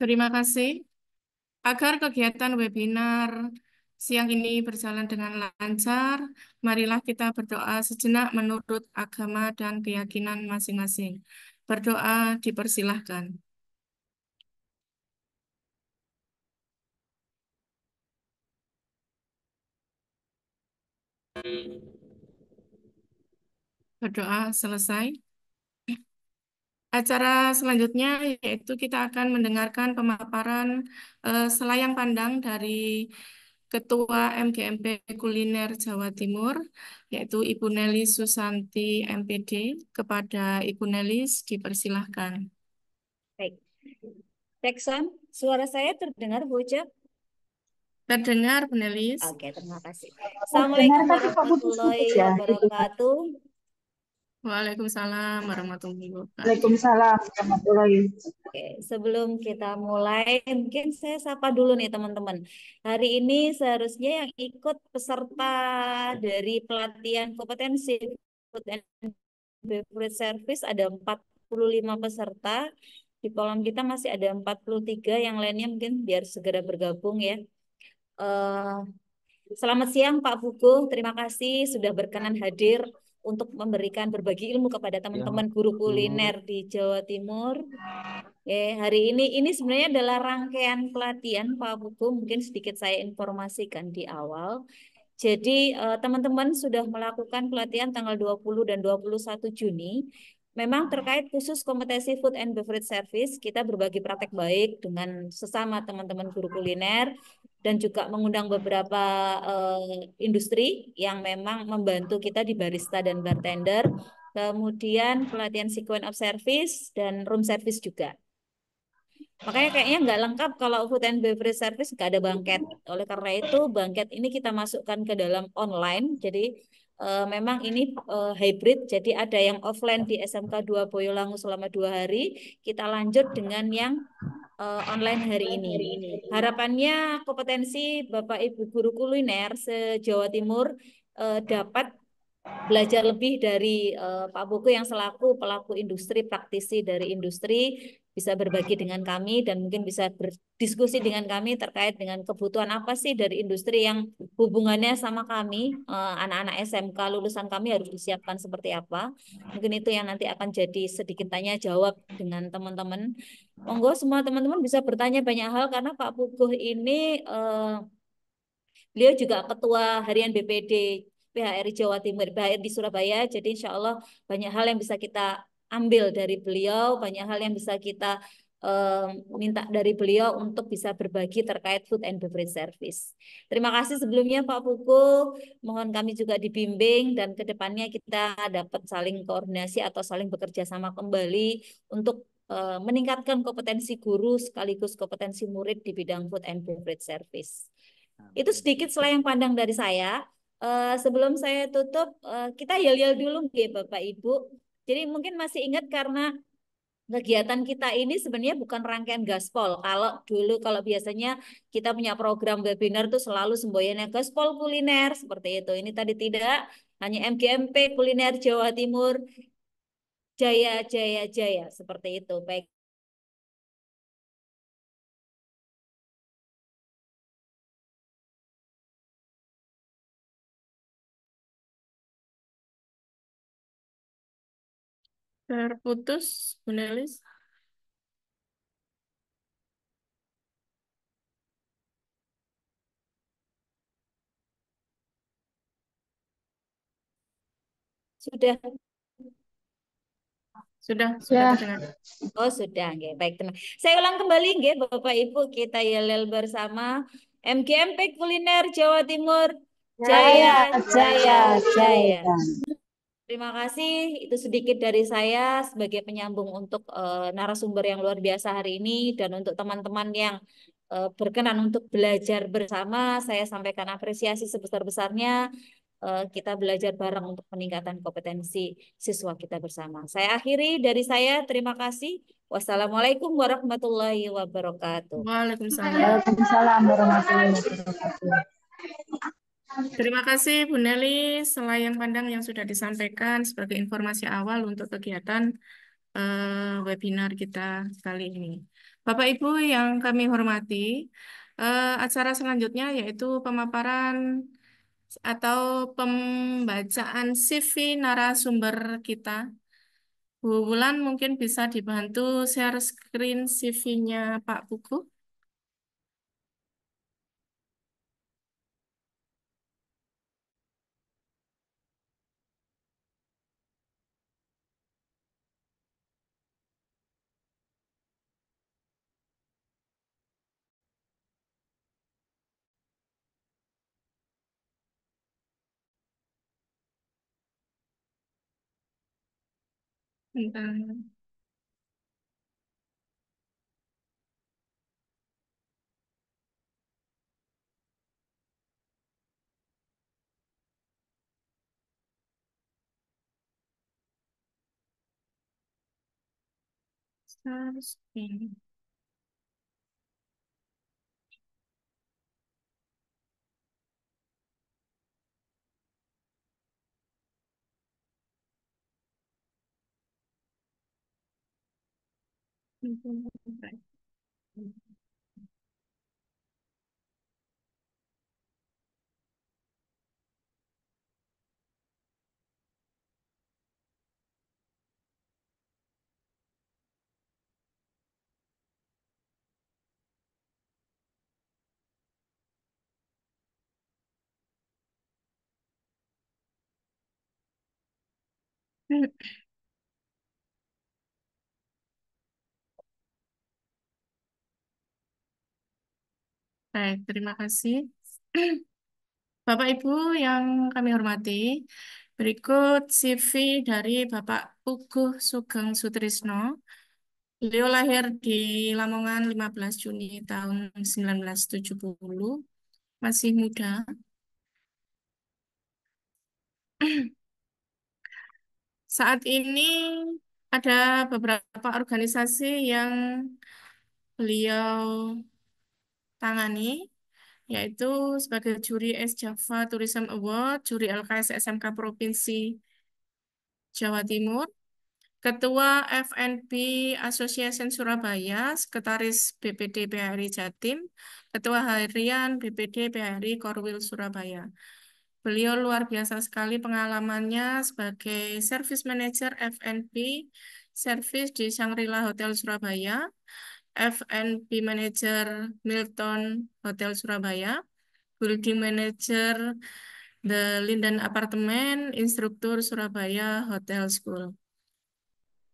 Terima kasih. Agar kegiatan webinar siang ini berjalan dengan lancar, marilah kita berdoa sejenak menurut agama dan keyakinan masing-masing. Berdoa dipersilahkan. Berdoa selesai. Acara selanjutnya yaitu kita akan mendengarkan pemaparan selayang pandang dari Ketua MGMP Kuliner Jawa Timur, yaitu Ibu Nelis Susanti MPD. Kepada Ibu Nelis dipersilahkan. Baik. Tekson, suara saya terdengar, Bu Uca? Terdengar, Bu Nelis? Oke, terima kasih. Dengar Assalamualaikum tapi kok warahmatullahi putus-putus ya gitu Kak. wabarakatuh. Waalaikumsalam warahmatullahi wabarakatuh. Waalaikumsalam warahmatullahi wabarakatuh. Oke, sebelum kita mulai, mungkin saya sapa dulu nih teman-teman. Hari ini seharusnya yang ikut peserta dari pelatihan kompetensi Food and Beverage Service ada 45 peserta. Di kolom kita masih ada 43, yang lainnya mungkin biar segera bergabung ya. Eh, Selamat siang Pak Buku, terima kasih sudah berkenan hadir untuk memberikan berbagi ilmu kepada teman-teman guru kuliner di Jawa Timur. Hari ini sebenarnya adalah rangkaian pelatihan Pak Buku, mungkin sedikit saya informasikan di awal. Jadi teman-teman sudah melakukan pelatihan tanggal 20 dan 21 Juni. Memang terkait khusus kompetensi food and beverage service, kita berbagi praktek baik dengan sesama teman-teman guru kuliner dan juga mengundang beberapa industri yang memang membantu kita di barista dan bartender. Kemudian pelatihan sequence of service dan room service juga. Makanya kayaknya nggak lengkap kalau food and beverage service nggak ada bangket. Oleh karena itu, bangket ini kita masukkan ke dalam online. Jadi memang ini hybrid. Jadi ada yang offline di SMK 2 Boyolangu selama 2 hari. Kita lanjut dengan yang online hari ini. Harapannya kompetensi Bapak Ibu guru kuliner se-Jawa Timur dapat belajar lebih dari Pak Buku yang selaku pelaku industri, praktisi dari industri, bisa berbagi dengan kami dan mungkin bisa berdiskusi dengan kami terkait dengan kebutuhan apa sih dari industri yang hubungannya sama kami, anak-anak SMK lulusan kami harus disiapkan seperti apa. Mungkin itu yang nanti akan jadi sedikit tanya jawab dengan teman-teman. Monggo semua teman-teman bisa bertanya banyak hal karena Pak Puguh ini beliau juga ketua harian BPD PHRI Jawa Timur, PHRI di Surabaya. Jadi insya Allah banyak hal yang bisa kita ambil dari beliau, banyak hal yang bisa kita minta dari beliau untuk bisa berbagi terkait food and beverage service. Terima kasih sebelumnya Pak Pugu, mohon kami juga dibimbing dan ke depannya kita dapat saling koordinasi atau saling bekerja sama kembali untuk meningkatkan kompetensi guru sekaligus kompetensi murid di bidang food and beverage service. Itu sedikit selayang pandang dari saya. Sebelum saya tutup, kita yel-yel dulu nggih Bapak Ibu. Jadi mungkin masih ingat karena kegiatan kita ini sebenarnya bukan rangkaian gaspol. Kalau biasanya kita punya program webinar tuh selalu semboyannya gaspol kuliner seperti itu. Ini tadi tidak, hanya MGMP Kuliner Jawa Timur Jaya Jaya Jaya seperti itu. Baik. Terputus, Bu Nelis. Sudah. Sudah Ya, terdengar. Oh sudah, nggih. Baik teman. Saya ulang kembali, nggih, Bapak Ibu, kita yel bersama MGMP Kuliner Jawa Timur Jaya jaya, Jaya jaya, Jaya. jaya. Terima kasih. Itu sedikit dari saya sebagai penyambung untuk narasumber yang luar biasa hari ini dan untuk teman-teman yang berkenan untuk belajar bersama, saya sampaikan apresiasi sebesar-besarnya. Kita belajar bareng untuk peningkatan kompetensi siswa kita bersama. Saya akhiri dari saya. Terima kasih. Wassalamualaikum warahmatullahi wabarakatuh. Waalaikumsalam. Waalaikumsalam warahmatullahi wabarakatuh. Terima kasih Bu Nelis selayang pandang yang sudah disampaikan sebagai informasi awal untuk kegiatan webinar kita kali ini. Bapak Ibu yang kami hormati, acara selanjutnya yaitu pemaparan atau pembacaan CV narasumber kita. Bu Wulan mungkin bisa dibantu share screen CV-nya Pak Pugu. Bentar. Share screen. Baik, terima kasih. Bapak Ibu yang kami hormati, berikut CV dari Bapak Puguh Sugeng Sutrisno. Beliau lahir di Lamongan 15 Juni tahun 1970, masih muda. Saat ini ada beberapa organisasi yang beliau tangani, yaitu sebagai juri Es Java Tourism Award, juri LKS SMK Provinsi Jawa Timur, Ketua FNB Association Surabaya, Sekretaris BPD PHRI Jatim, Ketua Harian BPD PHRI Korwil Surabaya. Beliau luar biasa sekali pengalamannya sebagai Service Manager FNB Service di Shangri-La Hotel Surabaya, FNB Manager Milton Hotel Surabaya, Building Manager The Linden Apartemen, Instruktur Surabaya Hotel School.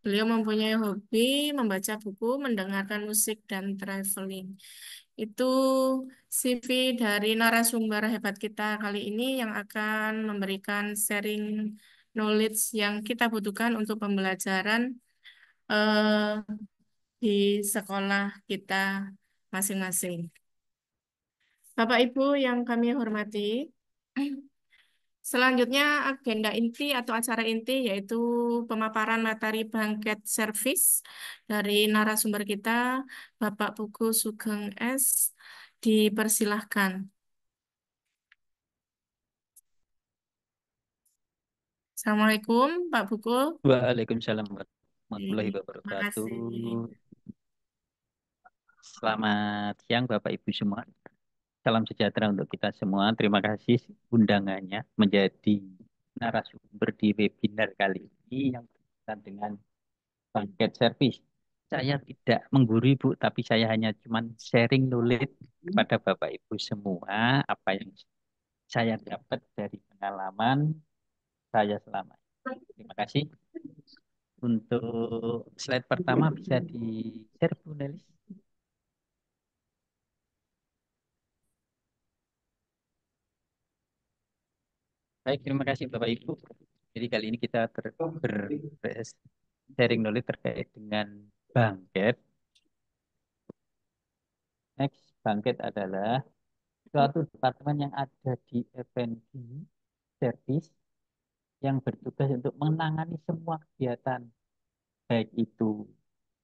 Beliau mempunyai hobi membaca buku, mendengarkan musik, dan traveling. Itu CV dari narasumber hebat kita kali ini yang akan memberikan sharing knowledge yang kita butuhkan untuk pembelajaran eh, di sekolah kita masing-masing. Bapak Ibu yang kami hormati, selanjutnya agenda inti atau acara inti yaitu pemaparan materi bangket service dari narasumber kita, Bapak Pugu Sugeng S. Dipersilahkan. Assalamualaikum, Pak Pugu. Waalaikumsalam warahmatullahi Terima wabarakatuh. kasih. Selamat siang Bapak Ibu semua. Salam sejahtera untuk kita semua. Terima kasih undangannya menjadi narasumber di webinar kali ini yang berkaitan dengan bangket service. Saya tidak menggurui Bu, tapi saya hanya cuman sharing knowledge kepada Bapak Ibu semua apa yang saya dapat dari pengalaman saya selama ini. Terima kasih. Untuk slide pertama bisa di-share Bu Nelis. Baik, terima kasih Bapak Ibu. Jadi kali ini kita sharing knowledge terkait dengan bangket. Next, bangket adalah suatu departemen yang ada di F&B Service yang bertugas untuk menangani semua kegiatan, baik itu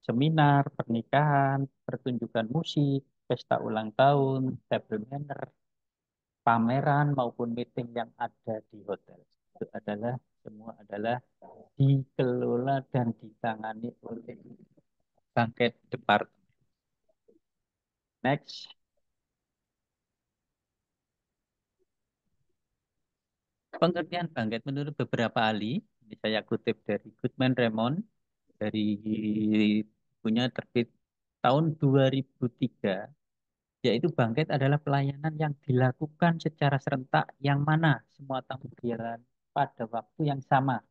seminar, pernikahan, pertunjukan musik, pesta ulang tahun, table manner, pameran maupun meeting yang ada di hotel. Itu adalah semua adalah dikelola dan ditangani oleh Bangket Departemen. Next. Pengertian bangkit menurut beberapa ahli, ini saya kutip dari Goodman Raymond, dari punya terbit tahun 2003, yaitu bangkit adalah pelayanan yang dilakukan secara serentak yang mana semua tamu berjalan pada waktu yang sama.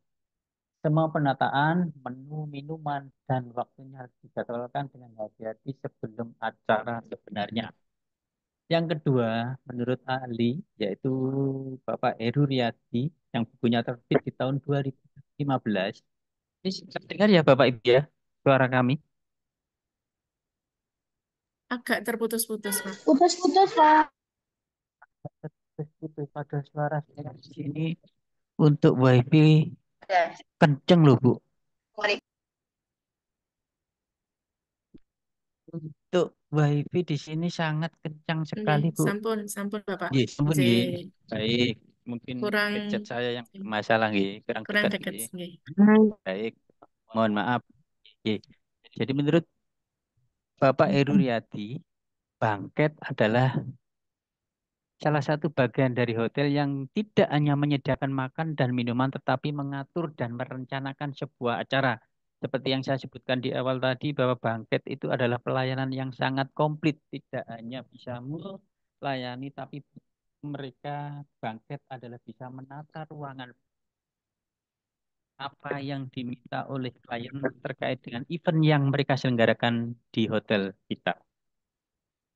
Semua penataan, menu, minuman, dan waktunya harus dijadwalkan dengan hati-hati sebelum acara sebenarnya. Yang kedua, menurut ahli, yaitu Bapak Heru Riyadi, yang bukunya terbit di tahun 2015. Ini terdengar ya Bapak Ibu ya, suara kami. Agak terputus-putus, Pak. Putus-putus, Pak. Putus pada suara saya di sini untuk WiFi kenceng loh Bu. Untuk WiFi di sini sangat kencang Nggih, sekali Bu. sampun, sampun, Bapak. Yes, ampun J nggih. Baik, mungkin kurang headset saya yang bermasalah nggih, kurang kurang dekat dekat, nggih. nggih. Baik, mohon maaf. Nggih. Jadi menurut Bapak Heru Riyadi, bangket adalah salah satu bagian dari hotel yang tidak hanya menyediakan makan dan minuman, tetapi mengatur dan merencanakan sebuah acara. Seperti yang saya sebutkan di awal tadi, bahwa bangket itu adalah pelayanan yang sangat komplit. Tidak hanya bisa melayani, tapi mereka bangket adalah bisa menata ruangan apa yang diminta oleh klien terkait dengan event yang mereka selenggarakan di hotel kita.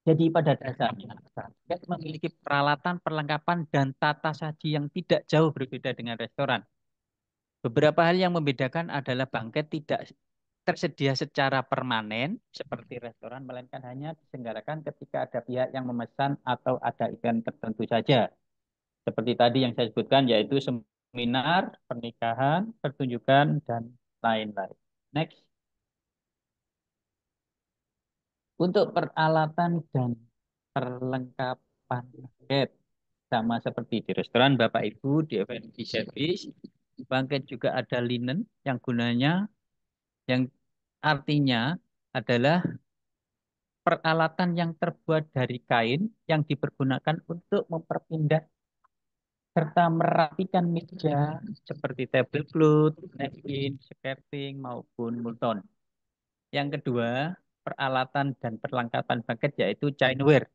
Jadi pada dasarnya, bangket memiliki peralatan, perlengkapan, dan tata saji yang tidak jauh berbeda dengan restoran. Beberapa hal yang membedakan adalah bangket tidak tersedia secara permanen seperti restoran, melainkan hanya diselenggarakan ketika ada pihak yang memesan atau ada event tertentu saja. Seperti tadi yang saya sebutkan, yaitu seminar, pernikahan, pertunjukan, dan lain-lain. Next. Untuk peralatan dan perlengkapan bangket, sama seperti di restoran, Bapak Ibu, di F&B service, bangket juga ada linen yang gunanya, yang artinya adalah peralatan yang terbuat dari kain yang dipergunakan untuk memperpindah serta merapikan meja seperti tablecloth, napkin, skirting, maupun multon. Yang kedua, peralatan dan perlengkapan bangket yaitu chineware,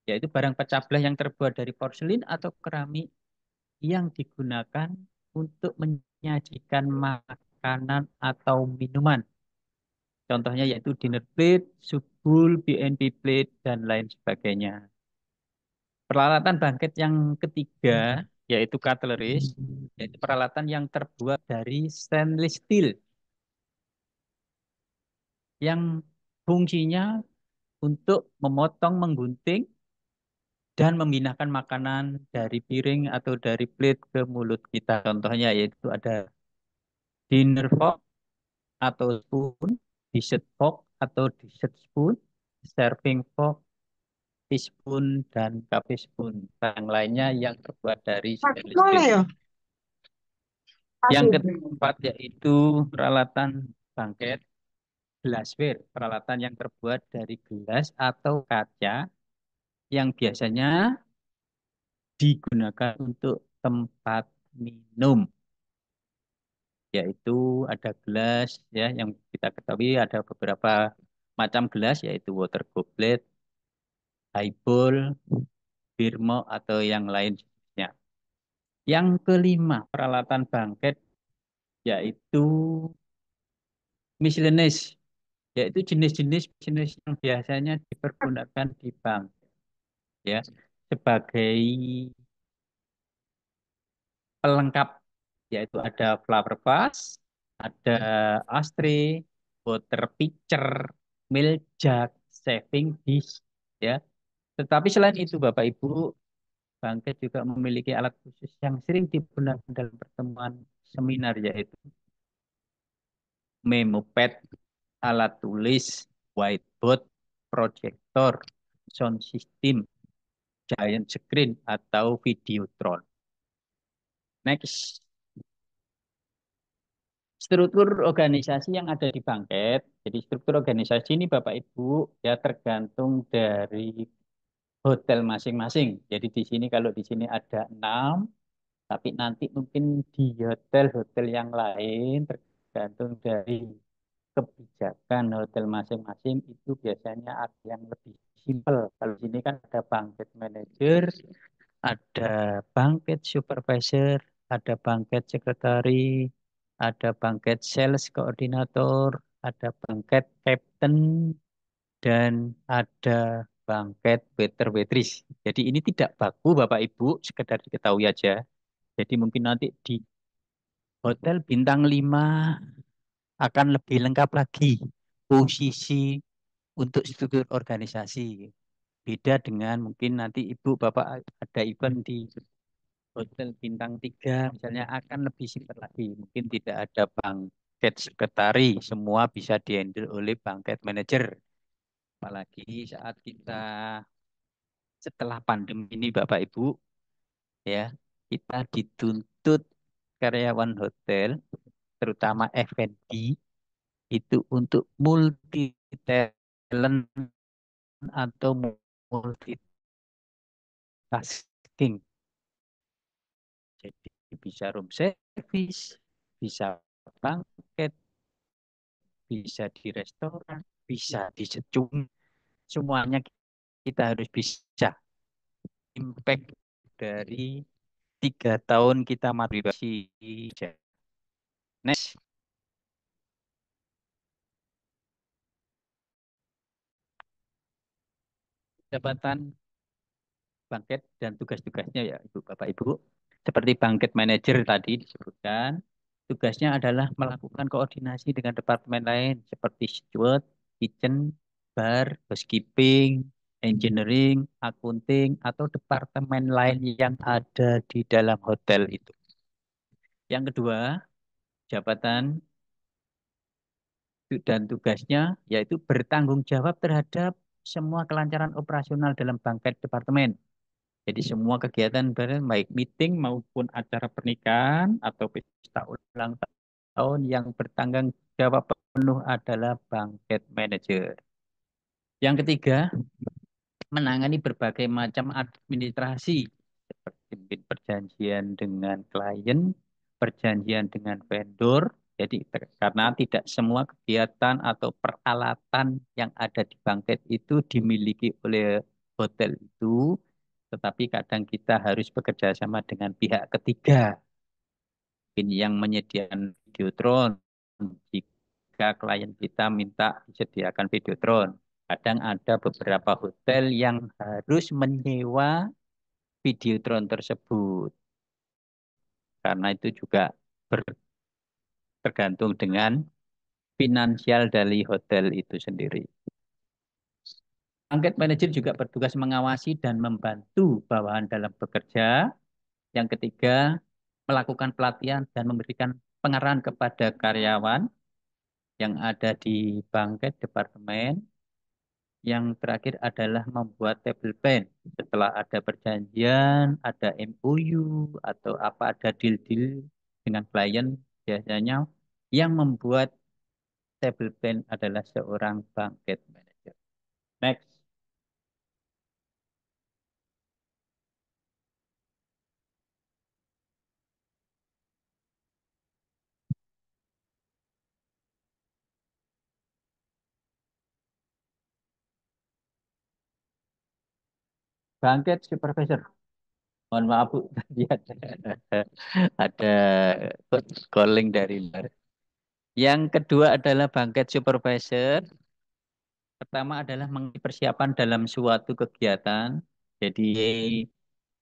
yaitu barang pecah belah yang terbuat dari porselin atau keramik yang digunakan untuk menyajikan makanan atau minuman. Contohnya yaitu dinner plate, soup bowl, B&B plate, dan lain sebagainya. Peralatan bangkit yang ketiga yaitu cutleries, yaitu peralatan yang terbuat dari stainless steel yang fungsinya untuk memotong, menggunting, dan memindahkan makanan dari piring atau dari plate ke mulut kita. Contohnya yaitu ada dinner fork atau spoon, dessert fork atau dessert spoon, serving fork, teaspoon, dan coffee spoon. Yang lainnya yang terbuat dari stainless Mana steel. ya? Yang Aduh. keempat yaitu peralatan bangket glassware, peralatan yang terbuat dari gelas atau kaca yang biasanya digunakan untuk tempat minum, yaitu ada gelas ya yang kita ketahui ada beberapa macam gelas yaitu water goblet, highball, birmo atau yang lain jenisnya. Yang kelima, peralatan bangket yaitu miscellaneous, yaitu jenis-jenis yang biasanya dipergunakan di bank ya sebagai pelengkap, yaitu ada flower vase, ada ashtray, water pitcher, milk jug, serving dish ya. Tetapi selain itu Bapak Ibu, bangkit juga memiliki alat khusus yang sering digunakan dalam pertemuan seminar yaitu memo pad, alat tulis, whiteboard, proyektor, sound system, giant screen atau videotron. Next. struktur organisasi yang ada di Bangket. Jadi struktur organisasi ini Bapak Ibu ya tergantung dari hotel masing-masing. Jadi di sini kalau di sini ada 6, tapi nanti mungkin di hotel-hotel yang lain tergantung dari kebijakan hotel masing-masing itu biasanya ada yang lebih simpel. Kalau di sini kan ada banquet manager, ada banquet supervisor, ada banquet secretary, ada banquet sales coordinator, ada banquet captain, dan ada banquet waiter waitress. Jadi ini tidak baku Bapak Ibu, sekedar diketahui aja. Jadi mungkin nanti di hotel bintang 5 akan lebih lengkap lagi posisi untuk struktur organisasi. Beda dengan mungkin nanti Ibu Bapak ada event di hotel bintang 3 misalnya akan lebih simpel lagi. Mungkin tidak ada banket sekretari, semua bisa dihandle oleh banket manager. Apalagi saat kita setelah pandemi ini Bapak Ibu ya, kita dituntut karyawan hotel terutama F&B itu untuk multi talent atau multitasking. Jadi bisa room service, bisa banket, bisa di restoran, bisa di secung, semuanya kita harus bisa. Impact dari 3 tahun kita matrikulasi. Next, jabatan bangket dan tugas-tugasnya ya Ibu Bapak Ibu. Seperti bangket manager tadi disebutkan, tugasnya adalah melakukan koordinasi dengan departemen lain seperti steward, kitchen, bar, housekeeping, engineering, accounting, atau departemen lain yang ada di dalam hotel itu. Yang kedua, jabatan dan tugasnya yaitu bertanggung jawab terhadap semua kelancaran operasional dalam bangket departemen. Jadi semua kegiatan baik meeting maupun acara pernikahan atau pesta ulang tahun yang bertanggung jawab penuh adalah banquet manager. Yang ketiga, menangani berbagai macam administrasi seperti perjanjian dengan klien, perjanjian dengan vendor. Jadi karena tidak semua kegiatan atau peralatan yang ada di bangket itu dimiliki oleh hotel itu, tetapi kadang kita harus bekerja sama dengan pihak ketiga, mungkin yang menyediakan videotron. Jika klien kita minta disediakan videotron, kadang ada beberapa hotel yang harus menyewa videotron tersebut, karena itu juga tergantung dengan finansial dari hotel itu sendiri. Angket manajer juga bertugas mengawasi dan membantu bawahan dalam bekerja. Yang ketiga, melakukan pelatihan dan memberikan pengarahan kepada karyawan yang ada di bangket departemen. Yang terakhir adalah membuat table plan. Setelah ada perjanjian, ada MOU, atau apa ada deal-deal dengan klien, biasanya yang membuat table plan adalah seorang bangket manager. Next. Bangket supervisor. Mohon maaf Bu, tadi ada calling dari luar. Yang kedua adalah bangket supervisor. Pertama adalah persiapan dalam suatu kegiatan. Jadi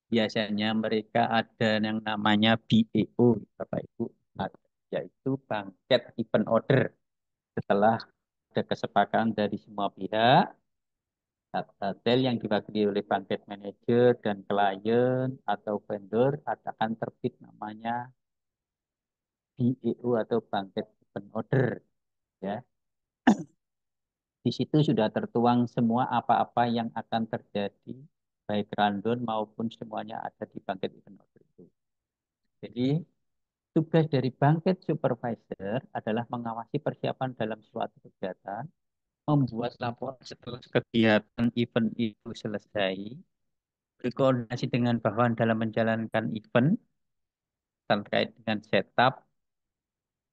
biasanya mereka ada yang namanya BEO, Bapak Ibu, yaitu bangket event order. Setelah ada kesepakatan dari semua pihak, hotel yang diwakili oleh bangket manager dan klien atau vendor akan terbit namanya BEO atau bangket event order. Ya, di situ sudah tertuang semua apa-apa yang akan terjadi, baik rundown maupun semuanya ada di bangket event order itu. Jadi Tugas dari bangkit supervisor adalah mengawasi persiapan dalam suatu kegiatan, membuat laporan setelah kegiatan event itu selesai, berkoordinasi dengan bawahan dalam menjalankan event terkait dengan setup,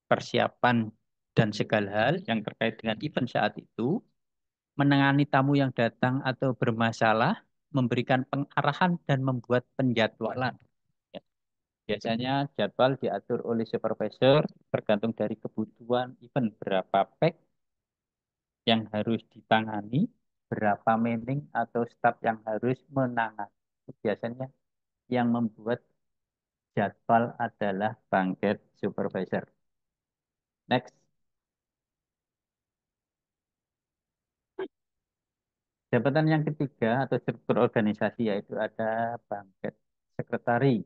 persiapan, dan segala hal yang terkait dengan event saat itu, menangani tamu yang datang atau bermasalah, memberikan pengarahan, dan membuat penjadwalan. Ya, biasanya jadwal diatur oleh supervisor tergantung dari kebutuhan event berapa pack yang harus ditangani, berapa mailing atau staff yang harus menangani. Biasanya yang membuat jadwal adalah bangkit supervisor. Next. Jabatan yang ketiga atau struktur organisasi yaitu ada bangkit sekretari,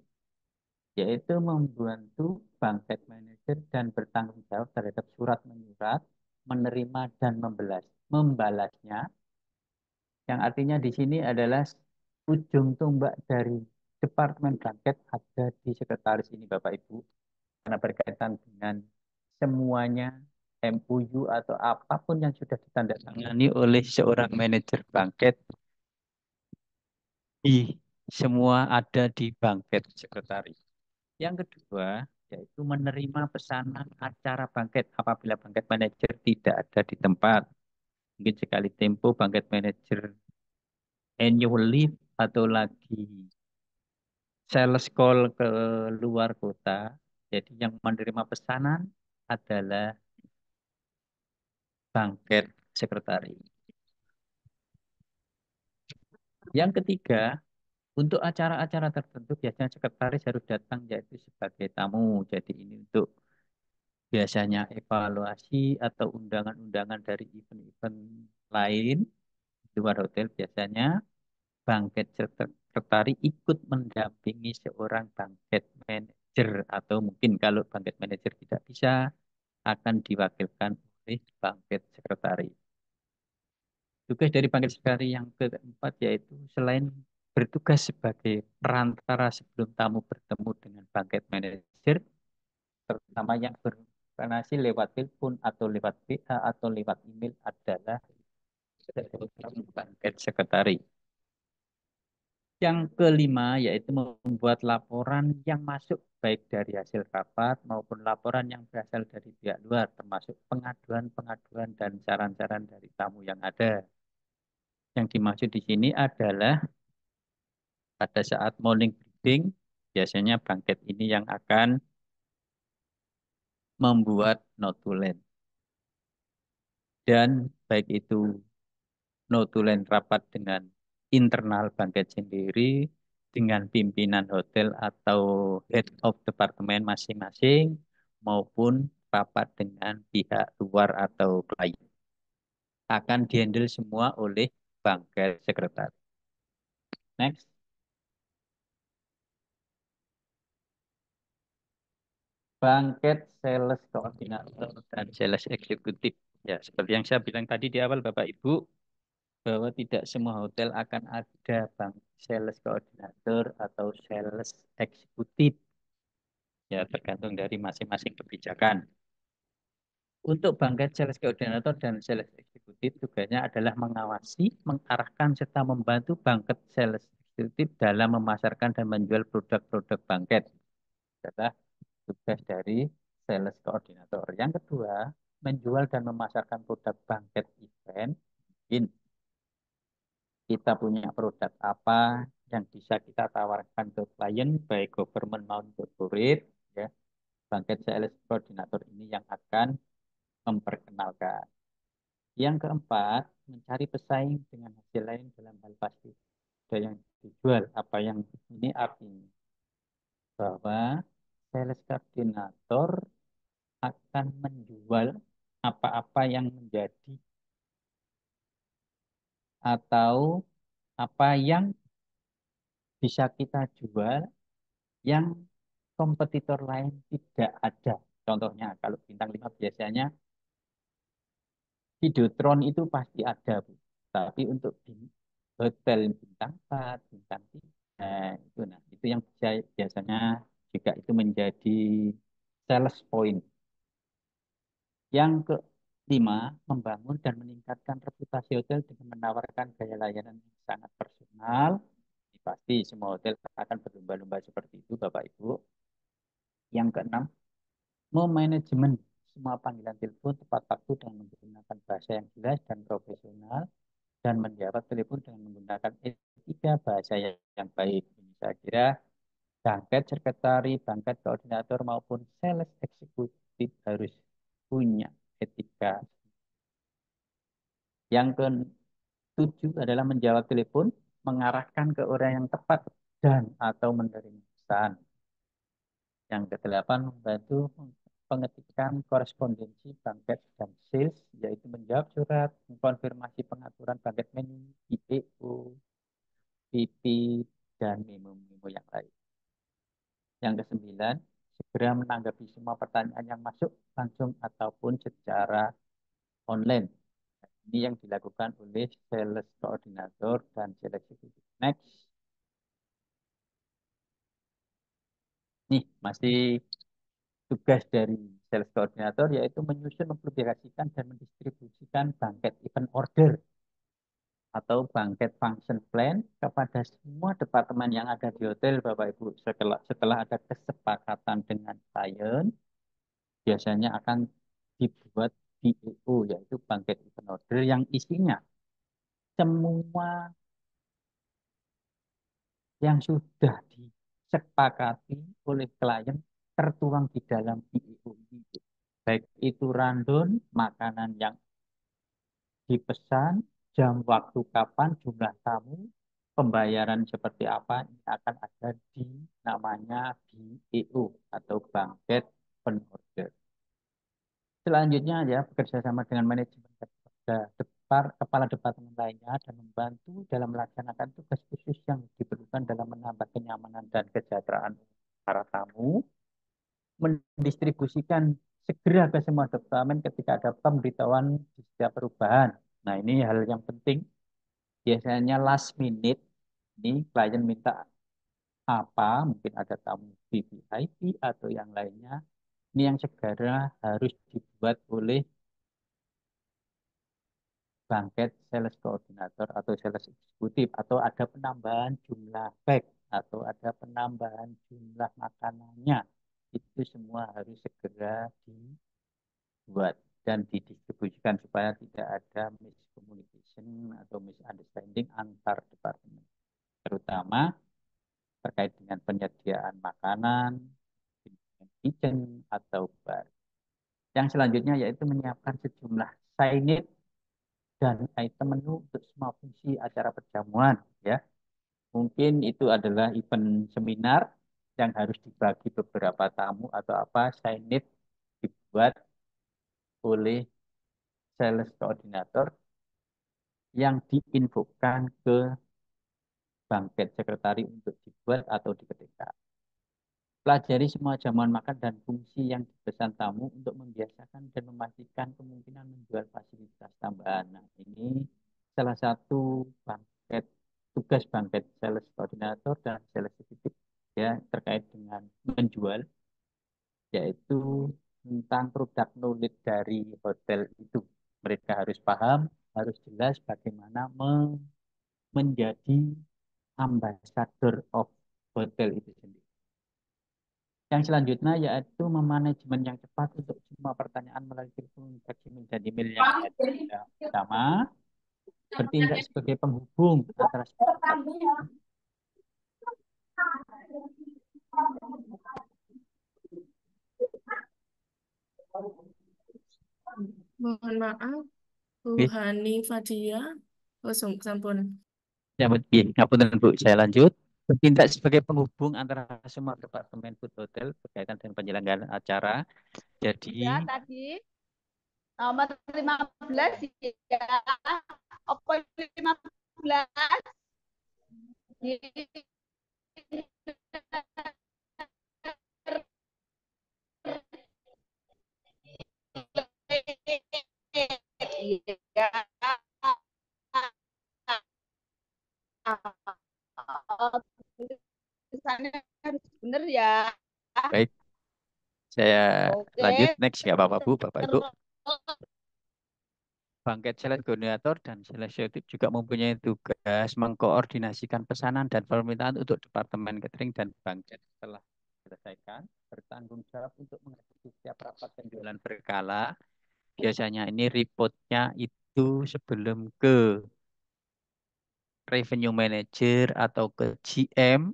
yaitu membantu bangkit manajer dan bertanggung jawab terhadap surat menyurat, menerima dan membalasnya, yang artinya di sini adalah ujung tombak dari Departemen Bangkit ada di sekretaris ini Bapak Ibu, karena berkaitan dengan semuanya MOU atau apapun yang sudah ditandatangani oleh seorang manajer bangkit di semua ada di bangkit sekretaris. Yang kedua yaitu menerima pesanan acara bangkit apabila bangkit manajer tidak ada di tempat. Mungkin sekali tempo bangkit manajer annual leave atau lagi sales call ke luar kota. Jadi yang menerima pesanan adalah bangkit sekretaris. Yang ketiga, untuk acara-acara tertentu biasanya sekretaris harus datang yaitu sebagai tamu. Jadi ini untuk biasanya evaluasi atau undangan-undangan dari event-event lain di luar hotel. Biasanya bangkit sekretari ikut mendampingi seorang bangkit manajer atau mungkin kalau bangkit manajer tidak bisa akan diwakilkan oleh bangkit sekretari. Tugas dari bangkit sekretari yang keempat yaitu selain bertugas sebagai perantara sebelum tamu bertemu dengan bangkit manajer, terutama yang berkoordinasi lewat telepon atau lewat WA atau lewat email adalah bangkit sekretari. Yang kelima yaitu membuat laporan yang masuk baik dari hasil rapat maupun laporan yang berasal dari pihak luar, termasuk pengaduan-pengaduan dan saran-saran dari tamu yang ada. Yang dimaksud di sini adalah pada saat morning briefing, biasanya bangkit ini yang akan membuat notulen. Dan baik itu notulen rapat dengan internal bangkit sendiri, dengan pimpinan hotel atau head of departemen masing-masing, maupun rapat dengan pihak luar atau klien. Akan dihandle semua oleh bangkit sekretaris. Next. Bangkit sales koordinator dan sales eksekutif. Ya, seperti yang saya bilang tadi di awal Bapak Ibu, bahwa tidak semua hotel akan ada bang sales koordinator atau sales eksekutif. Ya, tergantung dari masing-masing kebijakan. Untuk bangkit sales koordinator dan sales eksekutif tugasnya adalah mengawasi, mengarahkan serta membantu bangkit sales eksekutif dalam memasarkan dan menjual produk-produk bangkit. Adalah tugas dari sales koordinator. Yang kedua, menjual dan memasarkan produk bangkit event. Mungkin kita punya produk apa yang bisa kita tawarkan ke klien, baik government maupun corporate, ya. Bangkit sales koordinator ini yang akan memperkenalkan. Yang keempat, mencari pesaing dengan hasil lain dalam hal pasti. Ada yang dijual, apa yang ini artinya bahwa sales koordinator akan menjual apa-apa yang menjadi atau apa yang bisa kita jual yang kompetitor lain tidak ada. Contohnya kalau bintang 5 biasanya Videotron itu pasti ada, Bu. Tapi untuk di hotel bintang 4, bintang 3 itu nah itu yang biasanya juga itu menjadi sales point. Yang kelima, membangun dan meningkatkan reputasi hotel dengan menawarkan gaya layanan yang sangat personal. Ini pasti semua hotel akan berlomba-lomba seperti itu, Bapak Ibu. Yang keenam, memanajemen semua panggilan telepon tepat waktu dengan menggunakan bahasa yang jelas dan profesional dan menjawab telepon dengan menggunakan etika bahasa yang baik. Ini saya kira bangket sekretari, bangket koordinator maupun sales eksekutif harus punya etika. Yang ketujuh adalah menjawab telepon, mengarahkan ke orang yang tepat dan atau menerima pesan. Yang kedelapan, membantu pengetikan korespondensi bangket dan sales, yaitu menjawab surat, mengkonfirmasi pengaturan bangket menu, IPO, PP, dan memo-memo yang lain. Yang kesembilan, segera menanggapi semua pertanyaan yang masuk langsung ataupun secara online. Ini yang dilakukan oleh sales koordinator dan sales executive. Next. Nih, masih tugas dari sales koordinator yaitu menyusun, mempublikasikan, dan mendistribusikan bangket event order atau bangket function plan kepada semua departemen yang ada di hotel, Bapak Ibu. Setelah ada kesepakatan dengan klien, biasanya akan dibuat BEO, yaitu bangket event order yang isinya semua yang sudah disepakati oleh klien tertuang di dalam BEO ini. Baik itu rundown, makanan yang dipesan, jam waktu kapan, jumlah tamu, pembayaran seperti apa, ini akan ada di namanya BEO atau Banquet Open Order. Selanjutnya ya bekerja sama dengan manajemen kepala departemen lainnya dan membantu dalam melaksanakan tugas khusus yang diperlukan dalam menambah kenyamanan dan kesejahteraan para tamu, mendistribusikan segera ke semua departemen ketika ada pemberitahuan di setiap perubahan. Nah, ini hal yang penting. Biasanya last minute, ini klien minta apa, mungkin ada tamu VVIP atau yang lainnya. Ini yang segera harus dibuat oleh bangket sales koordinator atau sales eksekutif, atau ada penambahan jumlah bag atau ada penambahan jumlah makanannya. Itu semua harus segera dibuat dan didistribusikan supaya tidak ada miscommunication atau misunderstanding antar departemen, terutama terkait dengan penyediaan makanan, kitchen atau bar. Yang selanjutnya yaitu menyiapkan sejumlah signage dan item menu untuk semua fungsi acara perjamuan, ya. Mungkin itu adalah event seminar yang harus dibagi beberapa tamu atau apa, signage dibuat oleh sales koordinator yang diinfokan ke bangket sekretari untuk dibuat atau diketikkan. Pelajari semua jamuan makan dan fungsi yang dipesan tamu untuk membiasakan dan memastikan kemungkinan menjual fasilitas tambahan. Nah, ini salah satu bangket, tugas bangket sales koordinator dan sales eksekutif ya terkait dengan menjual, yaitu tentang produk knowledge dari hotel itu. Mereka harus paham, harus jelas bagaimana menjadi ambassador of hotel itu sendiri. Yang selanjutnya yaitu memanajemen yang cepat untuk semua pertanyaan melalui telepon text menjadi email yang pertama, bertindak sebagai penghubung antara semua departemen. Mohon maaf, Bu Oke, Hani Fadia. Oh, sampun. ya, ngapunten Bu, saya lanjut. Bertindak sebagai penghubung antara semua departemen food hotel berkaitan dengan penyelenggaraan acara. Ya, Jadi tadi nomor 15 ya. Apa 15? Iya. Tulisannya harus benar ya. baik, Saya Oke. lanjut next ya Bapak Bu, Bapak Ibu. Terus Bangket sales koordinator dan sales executive juga mempunyai tugas mengkoordinasikan pesanan dan permintaan untuk Departemen Catering dan bangket setelah diselesaikan bertanggung jawab untuk menghadiri setiap rapat penjualan berkala. Biasanya ini reportnya itu sebelum ke revenue manager atau ke GM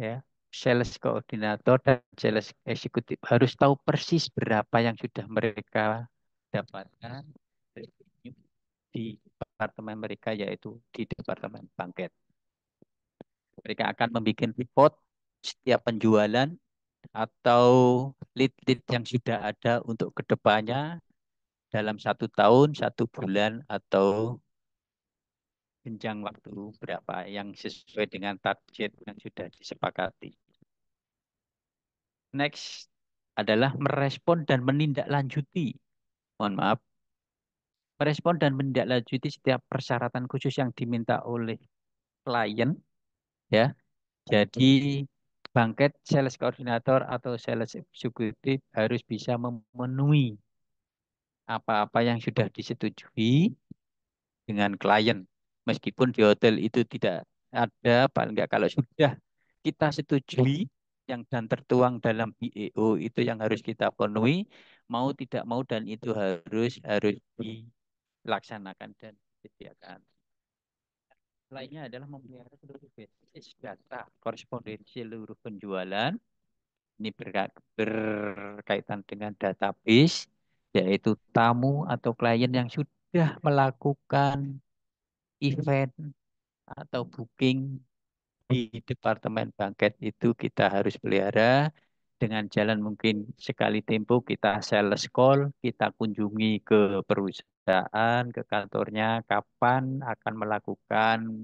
ya, sales koordinator dan sales eksekutif harus tahu persis berapa yang sudah mereka dapatkan revenue di departemen mereka, yaitu di departemen bangket. Mereka akan membuat report setiap penjualan atau lead-lead yang sudah ada untuk kedepannya dalam 1 tahun, 1 bulan, atau jenjang waktu berapa yang sesuai dengan target yang sudah disepakati. Next adalah merespon dan menindaklanjuti. Mohon maaf, merespon dan menindaklanjuti setiap persyaratan khusus yang diminta oleh klien ya. Jadi bangket sales koordinator atau sales eksekutif harus bisa memenuhi apa-apa yang sudah disetujui dengan klien. Meskipun di hotel itu tidak ada, paling enggak kalau sudah kita setujui yang dan tertuang dalam BEO itu yang harus kita penuhi, mau tidak mau, dan itu harus dilaksanakan dan disediakan. Lainnya adalah memelihara seluruh basis data korespondensi seluruh penjualan. Ini berkaitan dengan database, yaitu tamu atau klien yang sudah melakukan event atau booking di departemen bangket itu kita harus pelihara dengan jalan mungkin sekali tempo kita sales call, kita kunjungi ke perusahaan, ke kantornya, kapan akan melakukan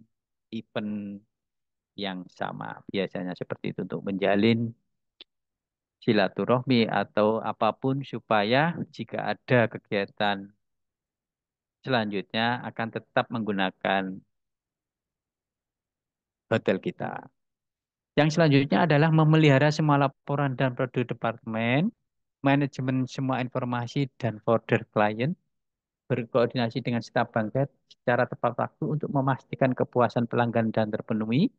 event yang sama. Biasanya seperti itu untuk menjalin silaturahmi atau apapun supaya jika ada kegiatan selanjutnya akan tetap menggunakan hotel kita. Yang selanjutnya adalah memelihara semua laporan dan produk departemen, manajemen semua informasi dan folder klien, berkoordinasi dengan staf bangket secara tepat waktu untuk memastikan kepuasan pelanggan dan terpenuhi,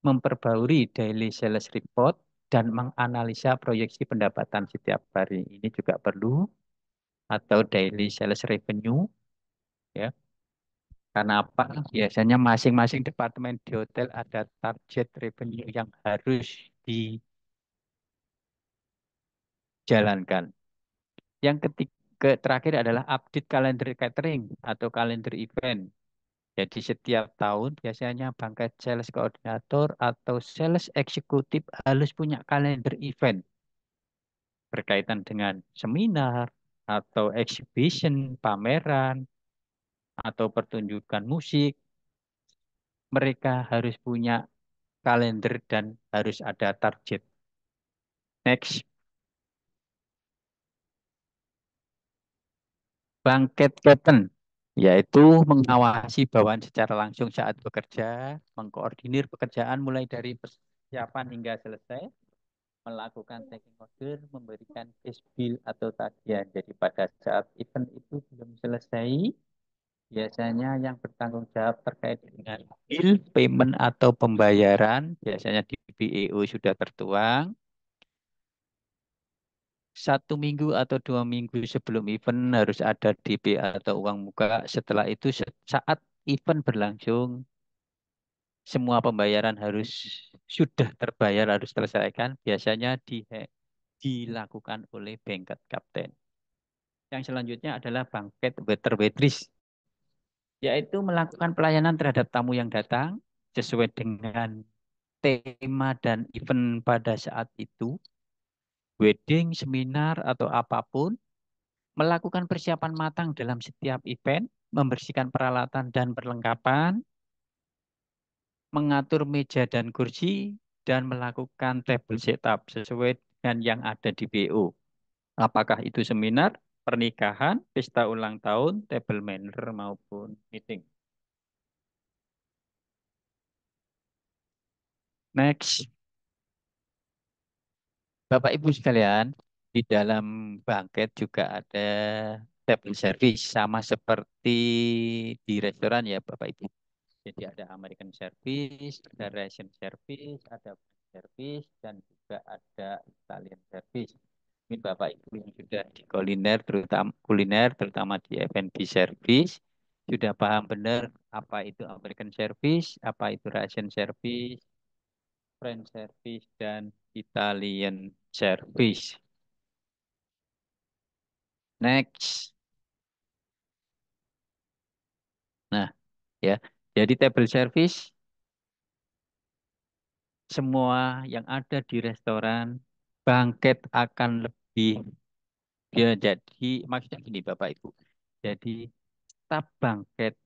memperbarui daily sales report, dan menganalisa proyeksi pendapatan setiap hari. Ini juga perlu, atau daily sales revenue, ya. Karena apa? Biasanya masing-masing departemen di hotel ada target revenue yang harus dijalankan. Yang ketiga, terakhir adalah update kalender catering atau kalender event. Jadi setiap tahun biasanya bangkat sales koordinator atau sales eksekutif harus punya kalender event berkaitan dengan seminar atau exhibition, pameran, atau pertunjukan musik. Mereka harus punya kalender dan harus ada target. Next, bangket captain, yaitu mengawasi bawaan secara langsung saat bekerja, mengkoordinir pekerjaan mulai dari persiapan hingga selesai, melakukan taking order, memberikan cash bill atau tagihan. Jadi pada saat event itu belum selesai, biasanya yang bertanggung jawab terkait dengan bill, payment atau pembayaran, biasanya di BEO sudah tertuang. 1 minggu atau 2 minggu sebelum event harus ada DP atau uang muka. Setelah itu saat event berlangsung, semua pembayaran harus sudah terbayar, harus terselesaikan. Biasanya dilakukan oleh bangket kapten. Yang selanjutnya adalah bangket waiter waitress, yaitu melakukan pelayanan terhadap tamu yang datang sesuai dengan tema dan event pada saat itu, wedding, seminar, atau apapun, melakukan persiapan matang dalam setiap event, membersihkan peralatan dan perlengkapan, mengatur meja dan kursi, dan melakukan table setup sesuai dengan yang ada di BO. Apakah itu seminar, pernikahan, pesta ulang tahun, table manner, maupun meeting. Next. Bapak Ibu sekalian, Di dalam bangket juga ada table service sama seperti di restoran ya Bapak Ibu. Jadi ada American service, ada Russian service, ada French service, dan juga ada Italian service. Ini Bapak Ibu yang sudah di kuliner, terutama di F&B service, sudah paham benar apa itu American service, apa itu Russian service, French service, dan Italian service. Next. Nah, ya. Jadi table service semua yang ada di restoran bangket akan lebih ya jadi maksudnya gini Bapak Ibu. Jadi staf bangket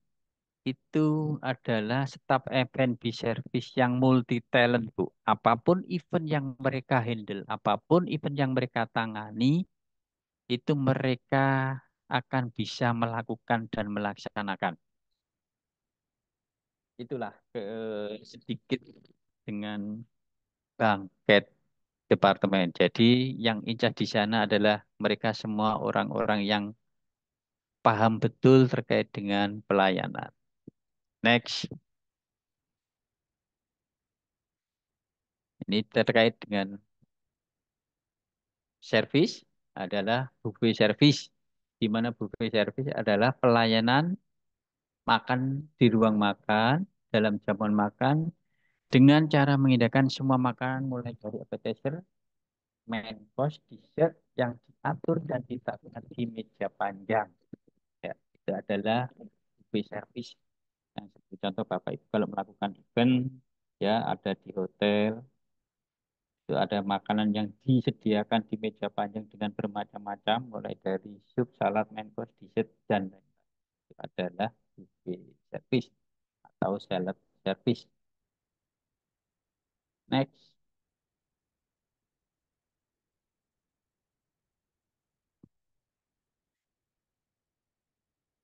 itu adalah staf F&B service yang multi talent Bu. Apapun event yang mereka handle, apapun event yang mereka tangani, itu mereka akan bisa melakukan dan melaksanakan. Itulah sedikit dengan bangket departemen. Jadi yang incas di sana adalah mereka semua orang-orang yang paham betul terkait dengan pelayanan. Next, ini terkait dengan service adalah buffet service, di mana buffet service adalah pelayanan makan di ruang makan dalam jamuan makan dengan cara mengindahkan semua makanan mulai dari appetizer, main course, dessert yang diatur dan diletakkan di meja panjang. Ya, itu adalah buffet service. Yang seperti contoh Bapak Ibu kalau melakukan event ya ada di hotel itu ada makanan yang disediakan di meja panjang dengan bermacam-macam mulai dari sup, salad, main course, dessert dan lain-lain. Itu adalah buffet service atau salad service. Next,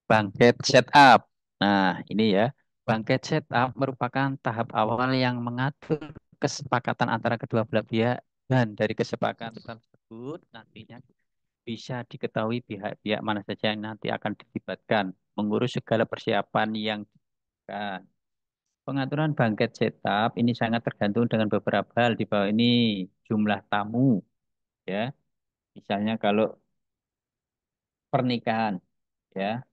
bangket setup. Nah, ini ya. Bangket setup merupakan tahap awal yang mengatur kesepakatan antara kedua belah pihak dan dari kesepakatan tersebut nantinya bisa diketahui pihak-pihak mana saja yang nanti akan dilibatkan mengurus segala persiapan yang dibutuhkan. Pengaturan bangket setup ini sangat tergantung dengan beberapa hal di bawah ini jumlah tamu ya. Misalnya kalau pernikahan ya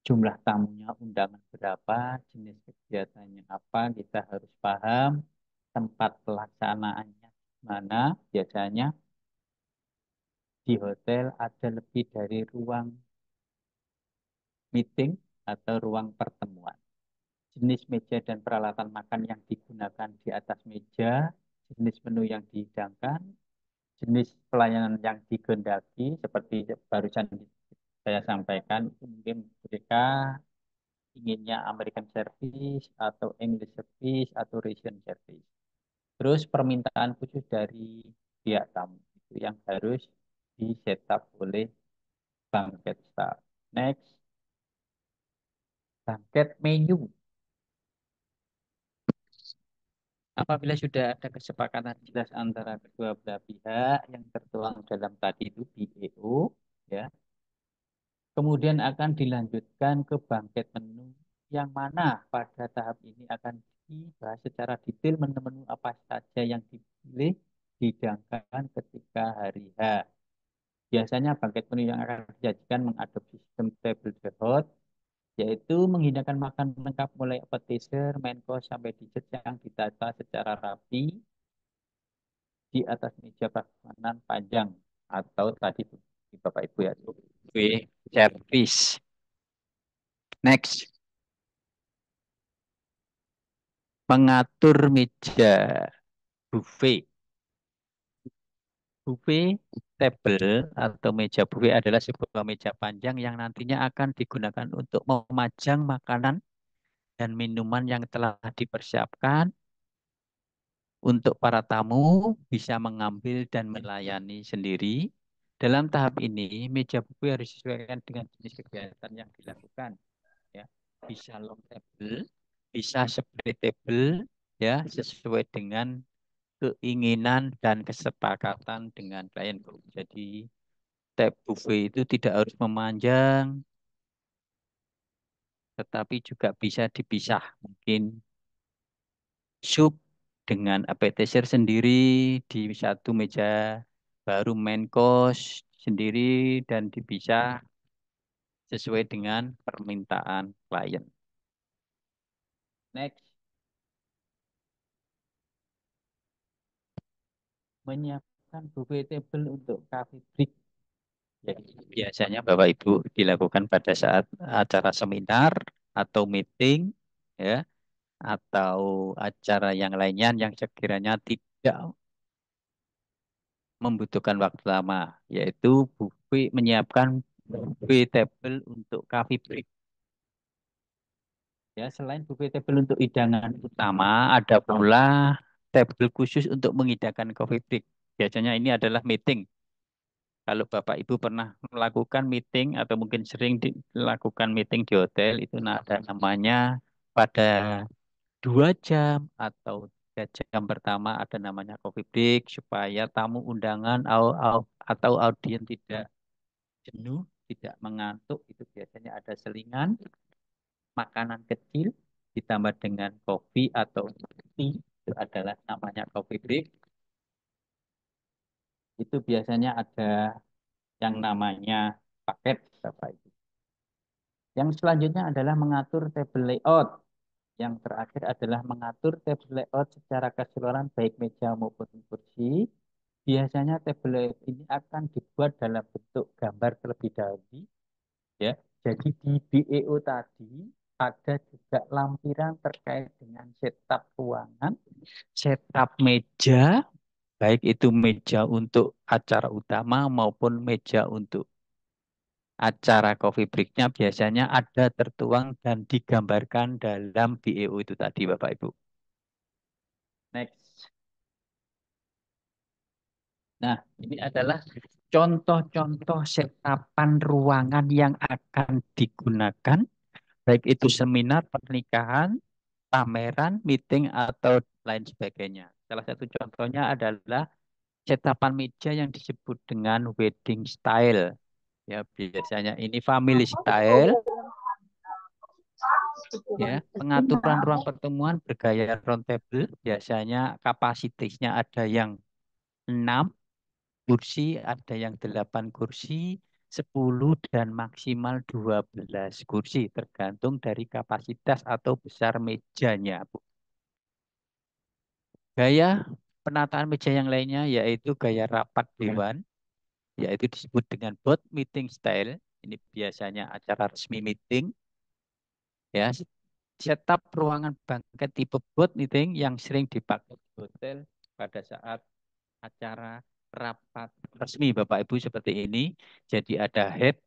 jumlah tamunya undangan berapa, jenis kegiatannya apa, kita harus paham tempat pelaksanaannya mana. Biasanya di hotel ada lebih dari ruang meeting atau ruang pertemuan. Jenis meja dan peralatan makan yang digunakan di atas meja, jenis menu yang dihidangkan, jenis pelayanan yang digendaki, seperti barusan saya sampaikan, itu mungkin mereka inginnya American service atau English service atau Russian service. Terus permintaan khusus dari pihak tamu itu yang harus di setup oleh banquet staff. Next, banquet menu. Apabila sudah ada kesepakatan jelas antara kedua belah pihak yang tertuang dalam tadi itu BEO, ya, kemudian akan dilanjutkan ke bangket menu yang mana pada tahap ini akan dibahas secara detail menu-menu apa saja yang dipilih dihidangkan ketika hari H. Biasanya bangket menu yang akan disajikan mengadopsi sistem table dessert, yaitu menghidangkan makan lengkap mulai appetizer, main course sampai dessert yang ditata secara rapi di atas meja makanan panjang atau tadi di Bapak Ibu ya buffet service. Next, mengatur meja buffet. Buffet table atau meja buffet adalah sebuah meja panjang yang nantinya akan digunakan untuk memajang makanan dan minuman yang telah dipersiapkan untuk para tamu bisa mengambil dan melayani sendiri. Dalam tahap ini, meja buffet harus disesuaikan dengan jenis kegiatan yang dilakukan. Ya, bisa long table, bisa spread table, ya, sesuai dengan keinginan dan kesepakatan dengan klien, Bu. Jadi tab buffet itu tidak harus memanjang, tetapi juga bisa dipisah. Mungkin sup dengan appetizer sendiri di satu meja, baru main course sendiri dan dipisah sesuai dengan permintaan klien. Next, menyiapkan buffet table untuk coffee break. Jadi biasanya Bapak Ibu dilakukan pada saat acara seminar atau meeting, ya, atau acara yang lainnya yang sekiranya tidak membutuhkan waktu lama, yaitu buffet menyiapkan buffet table untuk coffee break. Ya, selain buffet table untuk hidangan utama, ada pula table khusus untuk mengidangkan coffee break. Biasanya ini adalah meeting. Kalau Bapak Ibu pernah melakukan meeting atau mungkin sering dilakukan meeting di hotel, itu ada namanya pada 2 jam atau 3 jam pertama ada namanya coffee break supaya tamu undangan atau audiens tidak jenuh, tidak mengantuk. Itu biasanya ada selingan makanan kecil ditambah dengan kopi atau tea, itu adalah namanya coffee break. Itu biasanya ada yang namanya paket, Bapak Ibu. Yang selanjutnya adalah mengatur table layout. Yang terakhir adalah mengatur table layout secara keseluruhan baik meja maupun kursi. Biasanya table layout ini akan dibuat dalam bentuk gambar terlebih dahulu, ya. Jadi di BEO tadi ada juga lampiran terkait dengan setup ruangan, setup meja, baik itu meja untuk acara utama maupun meja untuk acara coffee break-nya biasanya ada tertuang dan digambarkan dalam BEO itu tadi, Bapak Ibu. Next. Nah, ini adalah contoh-contoh setapan ruangan yang akan digunakan, baik itu seminar, pernikahan, pameran, meeting, atau lain sebagainya. Salah satu contohnya adalah setapan meja yang disebut dengan wedding style. Ya, biasanya ini family style. Ya, pengaturan ruang pertemuan bergaya round table, biasanya kapasitasnya ada yang 6 kursi, ada yang 8 kursi, 10 dan maksimal 12 kursi, tergantung dari kapasitas atau besar mejanya, Bu. Gaya penataan meja yang lainnya yaitu gaya rapat dewan, yaitu disebut dengan board meeting style. Ini biasanya acara resmi meeting. Ya, setup ruangan banquet tipe board meeting yang sering dipakai di hotel pada saat acara rapat resmi Bapak Ibu seperti ini. Jadi ada head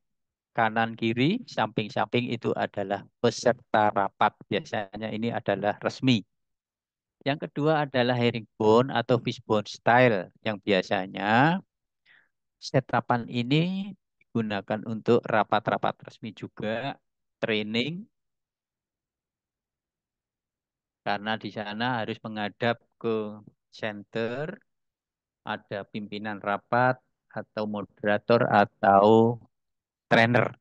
kanan kiri, samping-samping itu adalah peserta rapat. Biasanya ini adalah resmi. Yang kedua adalah herringbone atau fishbone style yang biasanya setapan ini digunakan untuk rapat-rapat resmi juga, training, karena di sana harus menghadap ke center, ada pimpinan rapat atau moderator atau trainer.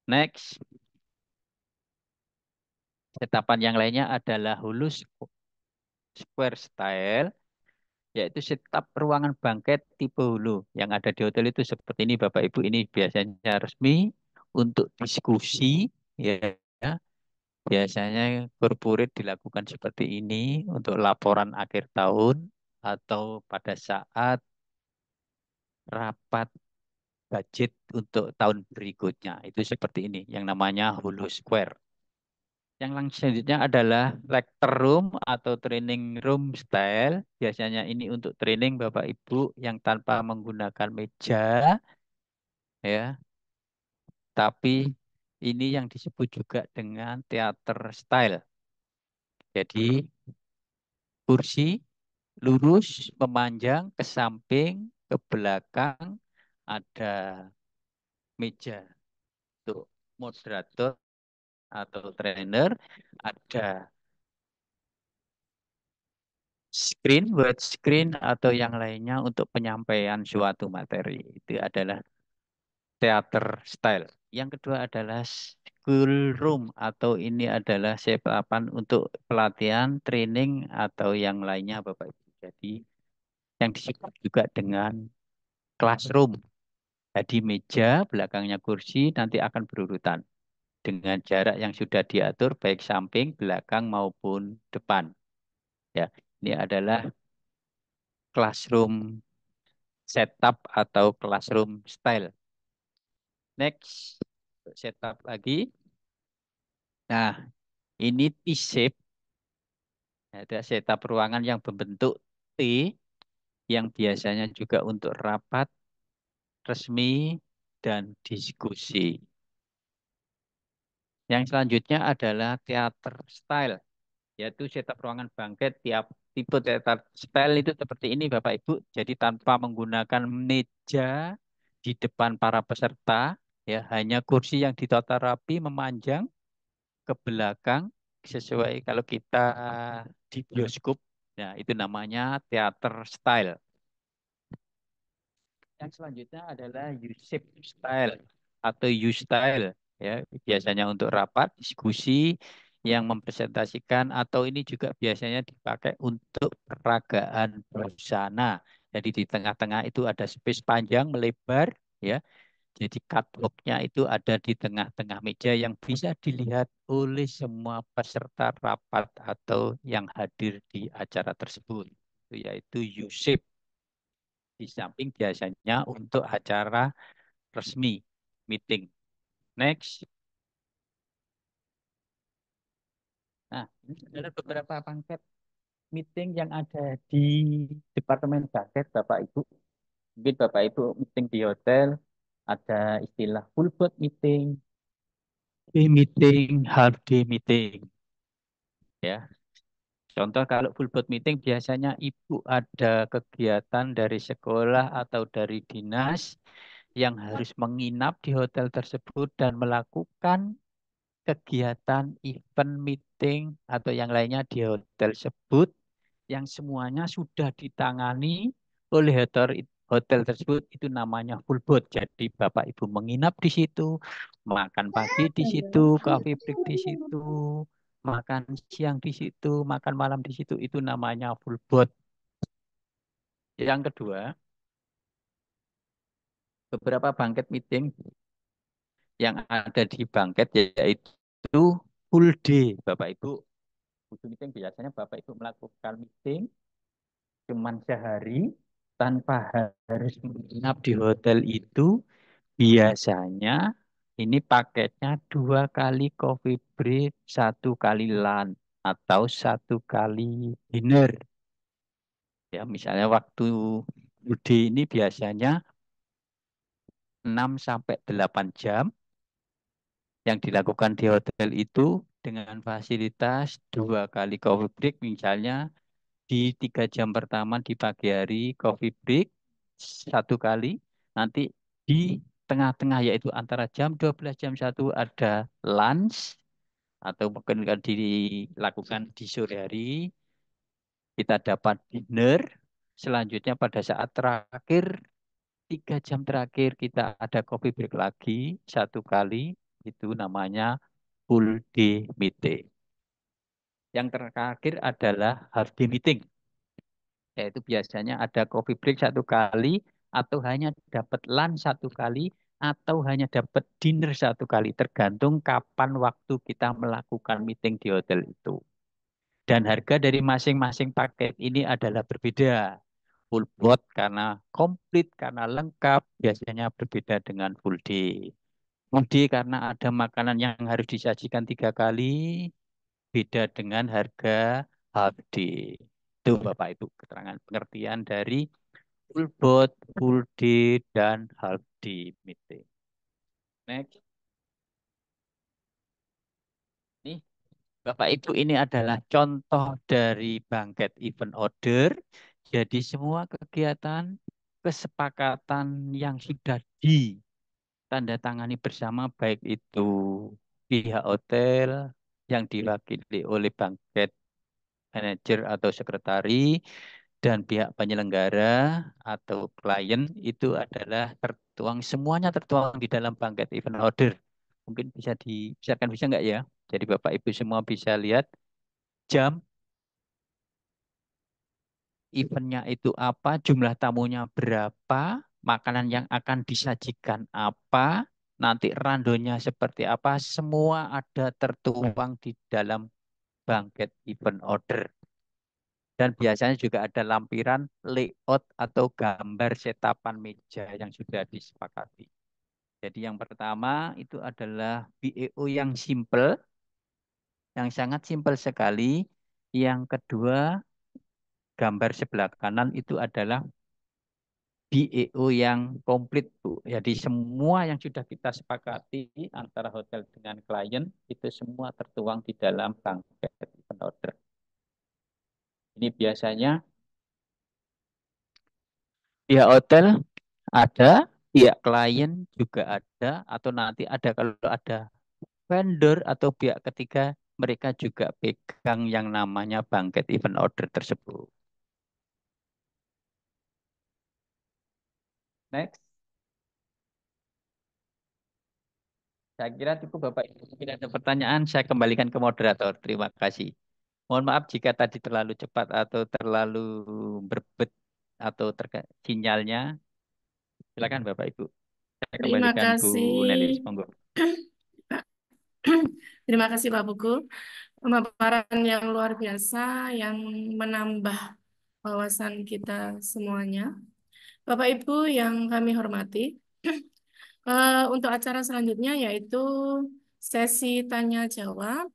Next, setapan yang lainnya adalah hulus square style, yaitu setup ruangan bangket tipe hulu. Yang ada di hotel itu seperti ini, Bapak Ibu. Ini biasanya resmi untuk diskusi, ya. Biasanya corporate dilakukan seperti ini untuk laporan akhir tahun atau pada saat rapat budget untuk tahun berikutnya. Itu seperti ini, yang namanya Hulu Square. Yang selanjutnya adalah lecture room atau training room style. Biasanya ini untuk training Bapak Ibu yang tanpa menggunakan meja, ya. Tapi ini yang disebut juga dengan theater style. Jadi kursi lurus, memanjang ke samping, ke belakang, ada meja untuk moderator atau trainer, ada screen, word screen, atau yang lainnya untuk penyampaian suatu materi. Itu adalah theater style. Yang kedua adalah school room, atau ini adalah setupan untuk pelatihan, training, atau yang lainnya, Bapak Ibu. Jadi yang disebut juga dengan classroom. Jadi meja, belakangnya kursi, nanti akan berurutan dengan jarak yang sudah diatur baik samping, belakang maupun depan. Ya, ini adalah classroom setup atau classroom style. Next, setup lagi. Nah, ini T-shape. Ada setup ruangan yang berbentuk T yang biasanya juga untuk rapat, resmi, dan diskusi. Yang selanjutnya adalah theater style, yaitu setup ruangan bangkit. Tiap tipe theater style itu seperti ini Bapak Ibu. Jadi tanpa menggunakan meja di depan para peserta, ya hanya kursi yang ditata rapi memanjang ke belakang sesuai kalau kita di bioskop. Nah, itu namanya theater style. Yang selanjutnya adalah U-shape style atau U-style, ya biasanya untuk rapat, diskusi yang mempresentasikan, atau ini juga biasanya dipakai untuk peragaan busana. Jadi di tengah-tengah itu ada space panjang melebar, ya. Jadi catwalk-nya itu ada di tengah-tengah meja yang bisa dilihat oleh semua peserta rapat atau yang hadir di acara tersebut. Itu yaitu U-shape. Di samping biasanya untuk acara resmi, meeting. Next. Nah, ini adalah beberapa paket meeting yang ada di Departemen Basket, Bapak Ibu. Mungkin Bapak Ibu meeting di hotel, ada istilah full board meeting, day meeting, half day meeting. Ya, contoh kalau full board meeting biasanya Ibu ada kegiatan dari sekolah atau dari dinas yang harus menginap di hotel tersebut dan melakukan kegiatan event meeting atau yang lainnya di hotel tersebut yang semuanya sudah ditangani oleh hotel tersebut, itu namanya full board. Jadi Bapak Ibu menginap di situ, makan pagi di situ, coffee break di situ, makan siang di situ, makan malam di situ, itu namanya full board. Yang kedua, beberapa bangket meeting yang ada di bangket yaitu full day, Bapak Ibu. Full meeting biasanya Bapak Ibu melakukan meeting cuman sehari tanpa harus menginap di hotel itu. Biasanya ini paketnya 2 kali coffee break, 1 kali lunch, atau 1 kali dinner. Ya, misalnya waktu Budi ini biasanya 6 sampai 8 jam yang dilakukan di hotel itu dengan fasilitas 2 kali coffee break, misalnya di 3 jam pertama di pagi hari coffee break 1 kali, nanti di tengah-tengah yaitu antara jam 12 jam 1 ada lunch, atau mungkin kalau dilakukan di sore hari kita dapat dinner. Selanjutnya pada saat terakhir 3 jam terakhir kita ada coffee break lagi 1 kali, itu namanya full day meeting. Yang terakhir adalah half day meeting, yaitu biasanya ada coffee break 1 kali, atau hanya dapat lunch 1 kali, atau hanya dapat dinner 1 kali, tergantung kapan waktu kita melakukan meeting di hotel itu. Dan harga dari masing-masing paket ini adalah berbeda. Full board karena komplit, karena lengkap, biasanya berbeda dengan full day. Full day karena ada makanan yang harus disajikan 3 kali, beda dengan harga half day. Itu Bapak Ibu keterangan pengertian dari full board, full day, dan half day meeting. Next. Nih, Bapak Ibu, ini adalah contoh dari bangket event order. Jadi semua kegiatan kesepakatan yang sudah ditandatangani bersama, baik itu pihak hotel yang diwakili oleh bangket manajer atau sekretari, dan pihak penyelenggara atau klien itu adalah tertuang, semuanya tertuang di dalam bangket event order. Mungkin bisa dibesarkan, bisa nggak ya? Jadi Bapak Ibu semua bisa lihat jam, eventnya itu apa, jumlah tamunya berapa, makanan yang akan disajikan apa, nanti randonya seperti apa, semua ada tertuang di dalam bangket event order. Dan biasanya juga ada lampiran layout atau gambar setapan meja yang sudah disepakati. Jadi yang pertama itu adalah BEO yang simple, yang sangat simple sekali. Yang kedua, gambar sebelah kanan itu adalah BEO yang komplit, Bu. Jadi semua yang sudah kita sepakati antara hotel dengan klien itu semua tertuang di dalam bangket event order. Ini biasanya pihak hotel ada, pihak klien juga ada, atau nanti ada kalau ada vendor atau pihak ketiga, mereka juga pegang yang namanya bangket event order tersebut. Next. Saya kira cukup Bapak Ibu. Mungkin ada pertanyaan, saya kembalikan ke moderator. Terima kasih. Mohon maaf jika tadi terlalu cepat atau terlalu berbet atau sinyalnya. Silakan Bapak Ibu. Saya Terima kembalikan Bu kasih. Nelis, monggo. Terima kasih Pak Buku. Pemaparan yang luar biasa yang menambah wawasan kita semuanya. Bapak Ibu yang kami hormati, untuk acara selanjutnya yaitu sesi tanya jawab.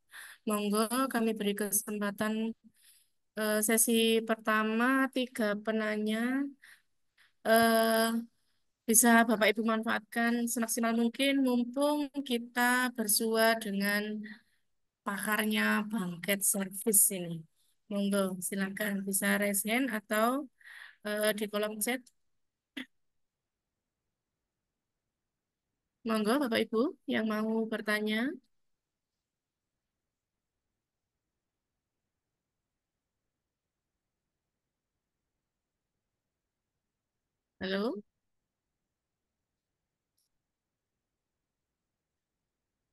Monggo kami beri kesempatan sesi pertama 3 penanya eh, bisa Bapak Ibu manfaatkan semaksimal mungkin mumpung kita bersua dengan pakarnya bangket service ini. Monggo silakan bisa raise hand atau di kolom chat. Monggo Bapak Ibu yang mau bertanya. Halo.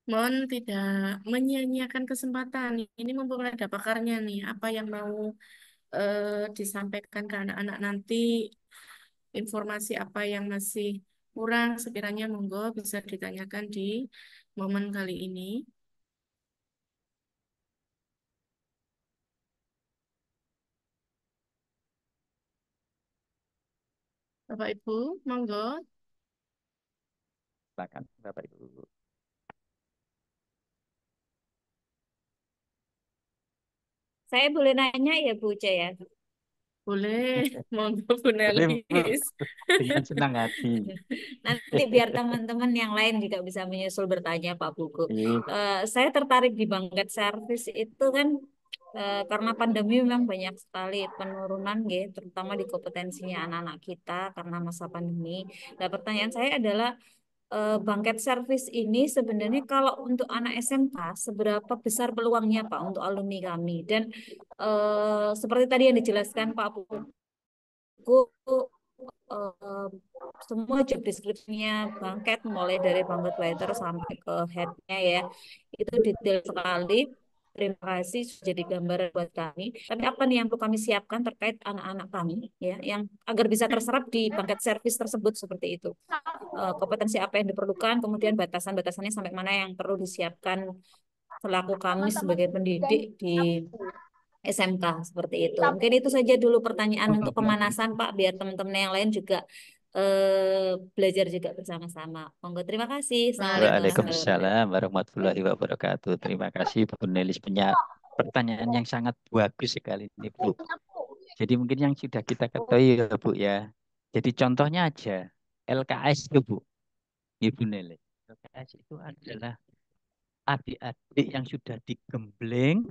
Mohon tidak menyia-nyiakan kesempatan. Ini mumpung ada pakarnya nih. Apa yang mau disampaikan ke anak-anak nanti, informasi apa yang masih kurang, sekiranya monggo bisa ditanyakan di momen kali ini. Bapak Ibu, monggo. Silakan Bapak Ibu. Saya boleh nanya ya Bu Ce ya? Boleh, monggo Bu Boleh, Bu. Nelis. Dengan senang hati. Nanti biar teman-teman yang lain juga bisa menyusul bertanya Pak Buku. Oke. Saya tertarik di bangket servis itu kan karena pandemi memang banyak sekali penurunan gitu, terutama di kompetensinya anak-anak kita karena masa pandemi. Nah, pertanyaan saya adalah bangket servis ini sebenarnya kalau untuk anak SMK seberapa besar peluangnya Pak untuk alumni kami dan seperti tadi yang dijelaskan Pak Buku eh, semua job description-nya bangket mulai dari bangket waiter sampai ke head-nya ya itu detail sekali. Terima kasih sudah jadi gambaran buat kami. Tapi apa nih yang perlu kami siapkan terkait anak-anak kami ya yang agar bisa terserap di bangket service tersebut seperti itu. Kompetensi apa yang diperlukan, kemudian batasan-batasannya sampai mana yang perlu disiapkan selaku kami sebagai pendidik di SMK seperti itu. Mungkin itu saja dulu pertanyaan untuk pemanasan Pak, biar teman-teman yang lain juga belajar juga bersama-sama. Monggo, terima kasih. Assalamualaikum warahmatullahi wabarakatuh. Waalaikumsalam warahmatullahi wabarakatuh. Terima kasih Bu Nelis, punya pertanyaan yang sangat bagus sekali ini Bu. Jadi mungkin yang sudah kita ketahui ya Bu ya. Jadi contohnya aja LKS itu Bu, Ibu Nelis. LKS itu adalah adik-adik yang sudah digembleng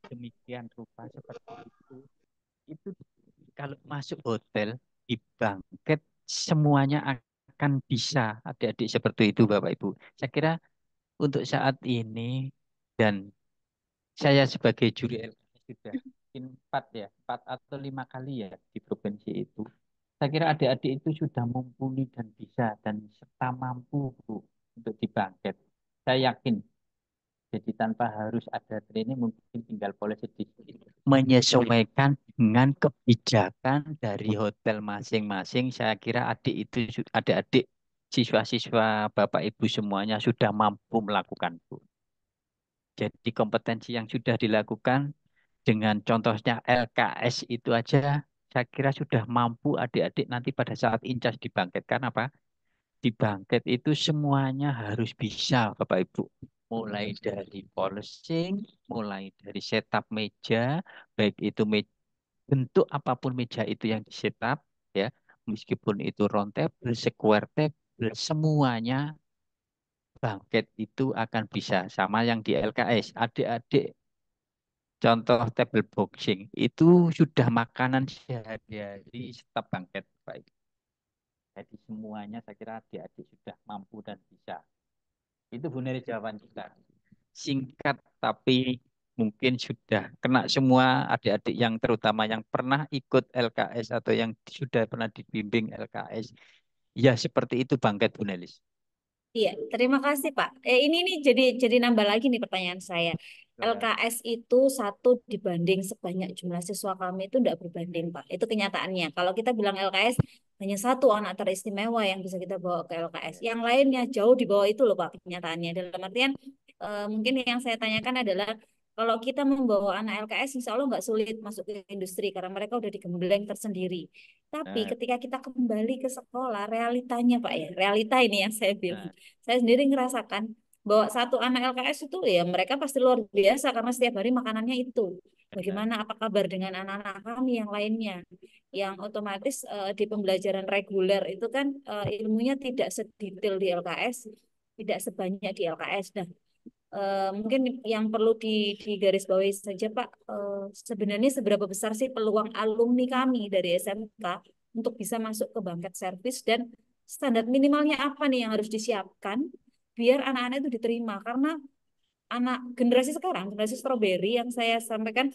demikian rupa seperti itu. Itu kalau masuk hotel di bangket semuanya akan bisa adik-adik seperti itu Bapak Ibu. Saya kira untuk saat ini dan saya sebagai juri LKS sudah mungkin 4 atau 5 kali ya di provinsi itu. Saya kira adik-adik itu sudah mumpuni dan bisa dan serta mampu Bu, untuk dibangkit. Saya yakin. Jadi tanpa harus ada training, mungkin tinggal pola sedikit. Menyesuaikan dengan kebijakan dari hotel masing-masing. Saya kira adik-adik siswa-siswa Bapak Ibu semuanya sudah mampu melakukan, Bu. Jadi kompetensi yang sudah dilakukan dengan contohnya LKS itu aja, saya kira sudah mampu adik-adik nanti pada saat Incas dibangkitkan apa? Dibangkit itu semuanya harus bisa Bapak Ibu. Mulai dari polishing, mulai dari setup meja, baik itu bentuk apapun meja itu yang di setup, ya, meskipun itu round table, square table, semuanya bangkit itu akan bisa sama yang di LKS. Adik-adik contoh table boxing itu sudah makanan sehari-hari staf bangkit, Pak. Jadi semuanya saya kira adik-adik sudah mampu dan bisa. Itu Bu Neri jawaban kita. Singkat tapi mungkin sudah kena semua adik-adik yang terutama yang pernah ikut LKS atau yang sudah pernah dibimbing LKS. Ya seperti itu bangkit Bu Nelis. Iya, terima kasih Pak. Ini nih jadi nambah lagi nih pertanyaan saya. LKS itu satu dibanding sebanyak jumlah siswa kami itu tidak berbanding Pak. Itu kenyataannya. Kalau kita bilang LKS hanya satu anak teristimewa yang bisa kita bawa ke LKS. Yang lainnya jauh di bawah itu loh Pak kenyataannya. Dalam artian mungkin yang saya tanyakan adalah kalau kita membawa anak LKS, insya Allah nggak sulit masuk ke industri karena mereka udah digembleng tersendiri. Tapi Nah, ketika kita kembali ke sekolah, realitanya Pak ya, realita ini yang saya bilang. nah, Saya sendiri ngerasakan bahwa satu anak LKS itu ya mereka pasti luar biasa karena setiap hari makanannya itu. benar. Bagaimana apa kabar dengan anak-anak kami yang lainnya yang otomatis di pembelajaran reguler itu kan ilmunya tidak sedetail di LKS, tidak sebanyak di LKS. Nah, mungkin yang perlu digarisbawahi saja Pak, sebenarnya seberapa besar sih peluang alumni kami dari SMK untuk bisa masuk ke bangkat servis dan standar minimalnya apa nih yang harus disiapkan biar anak-anak itu diterima karena anak generasi sekarang, generasi stroberi yang saya sampaikan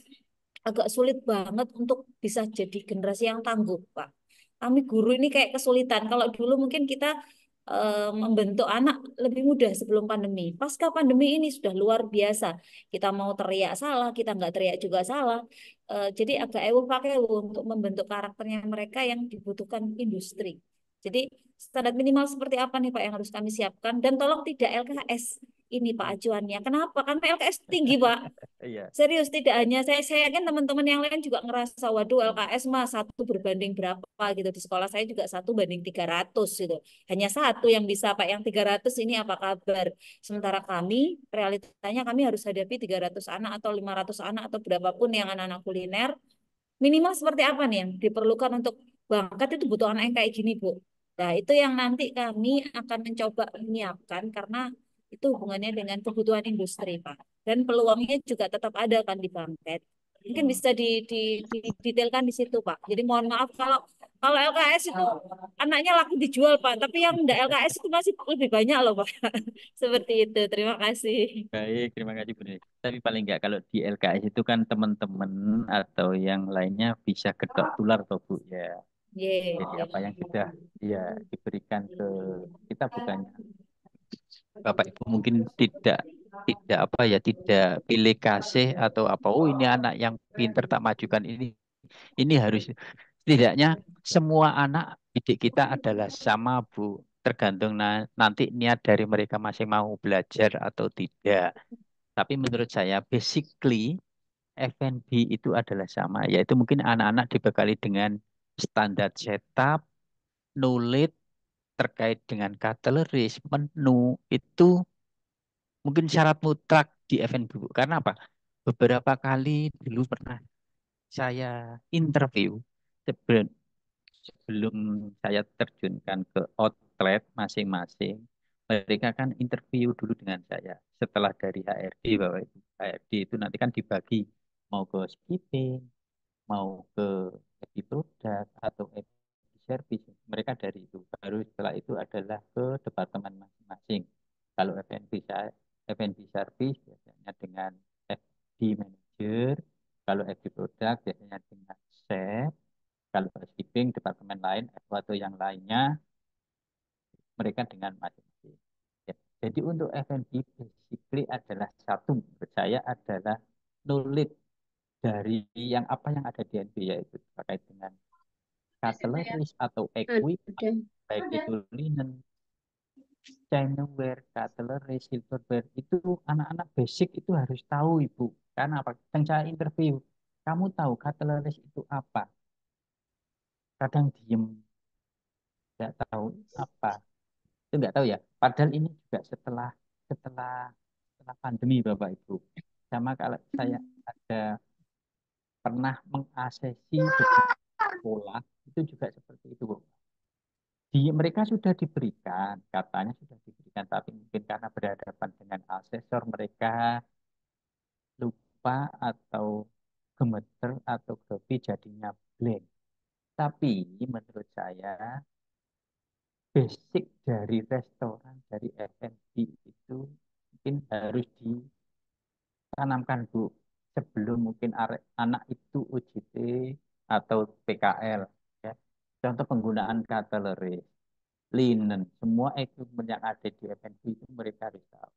agak sulit banget untuk bisa jadi generasi yang tangguh, Pak. Kami guru ini kayak kesulitan. Kalau dulu mungkin kita membentuk anak lebih mudah sebelum pandemi. Pasca pandemi ini sudah luar biasa. Kita mau teriak salah, kita nggak teriak juga salah. Jadi agak ewo pakai untuk membentuk karakternya mereka yang dibutuhkan industri. Jadi standar minimal seperti apa nih Pak yang harus kami siapkan? Dan tolong tidak LKS ini Pak acuannya. Kenapa? Karena LKS tinggi Pak. Iya. Serius, tidak hanya saya yakin teman-teman yang lain juga ngerasa, waduh LKS mah satu berbanding berapa gitu. Di sekolah saya juga 1 banding 300 gitu. Hanya satu yang bisa Pak, yang 300 ini apa kabar? Sementara kami, realitanya kami harus hadapi 300 anak atau 500 anak atau berapapun yang anak-anak kuliner. Minimal seperti apa nih yang diperlukan untuk bangkat itu butuh anak yang kayak gini, Bu. Nah, itu yang nanti kami akan mencoba menyiapkan karena itu hubungannya dengan kebutuhan industri, Pak. Dan peluangnya juga tetap ada kan di Bangket. Mungkin bisa didetailkan di situ, Pak. Jadi mohon maaf kalau kalau LKS itu anaknya laku dijual, Pak. Tapi yang enggak LKS itu masih lebih banyak loh, Pak. Seperti itu. Terima kasih. Baik, terima kasih Bu Neri. Tapi paling nggak kalau di LKS itu kan teman-teman atau yang lainnya bisa gedok tular toh Bu ya. Jadi Ye. apa yang sudah ya diberikan ke kita bukannya Bapak Ibu mungkin tidak tidak apa ya tidak pilih kasih atau apa oh ini anak yang pinter tak majukan ini harus setidaknya semua anak didik kita adalah sama Bu tergantung nanti niat dari mereka masing mau belajar atau tidak tapi menurut saya basically F&B itu adalah sama yaitu mungkin anak-anak dibekali dengan standar setup knowledge terkait dengan cutlery menu itu mungkin syarat mutlak di event Bu. Karena apa? Beberapa kali dulu pernah saya interview sebelum, sebelum saya terjunkan ke outlet masing-masing. Mereka kan interview dulu dengan saya. Setelah dari HRD, Bapak Ibu. HRD itu nanti kan dibagi mau ke skipping, mau ke happy product atau happy service. Mereka dari itu. Baru setelah itu adalah ke departemen masing-masing. Kalau F&B service biasanya dengan FD manager, Kalau FD produk biasanya dengan chef, kalau housekeeping departemen lain atau yang lainnya mereka dengan masing-masing. Ya. Jadi untuk F&B basically adalah satu menurut saya adalah knowledge dari yang apa yang ada di N B yaitu terkait dengan cutlery atau equipment baik itu linen, Chinaware, cutlery, silverware itu anak-anak basic itu harus tahu Ibu. Karena apa? Yang saya interview, kamu tahu cutlery itu apa? Kadang diem, nggak tahu apa. Itu nggak tahu ya. Padahal ini juga setelah setelah setelah pandemi Bapak Ibu. Sama kalau saya ada pernah mengasesi beberapa sekolah itu juga seperti itu Bu. Mereka sudah diberikan, katanya sudah diberikan, tapi mungkin karena berhadapan dengan asesor mereka lupa atau gemeter atau grogi jadinya blank. Tapi menurut saya basic dari restoran, dari F&B itu mungkin harus ditanamkan Bu. Sebelum mungkin anak itu UJT atau PKL. Ya. Contoh penggunaan cutlery, linen, semua equipment yang ada di F&B itu mereka harus tahu.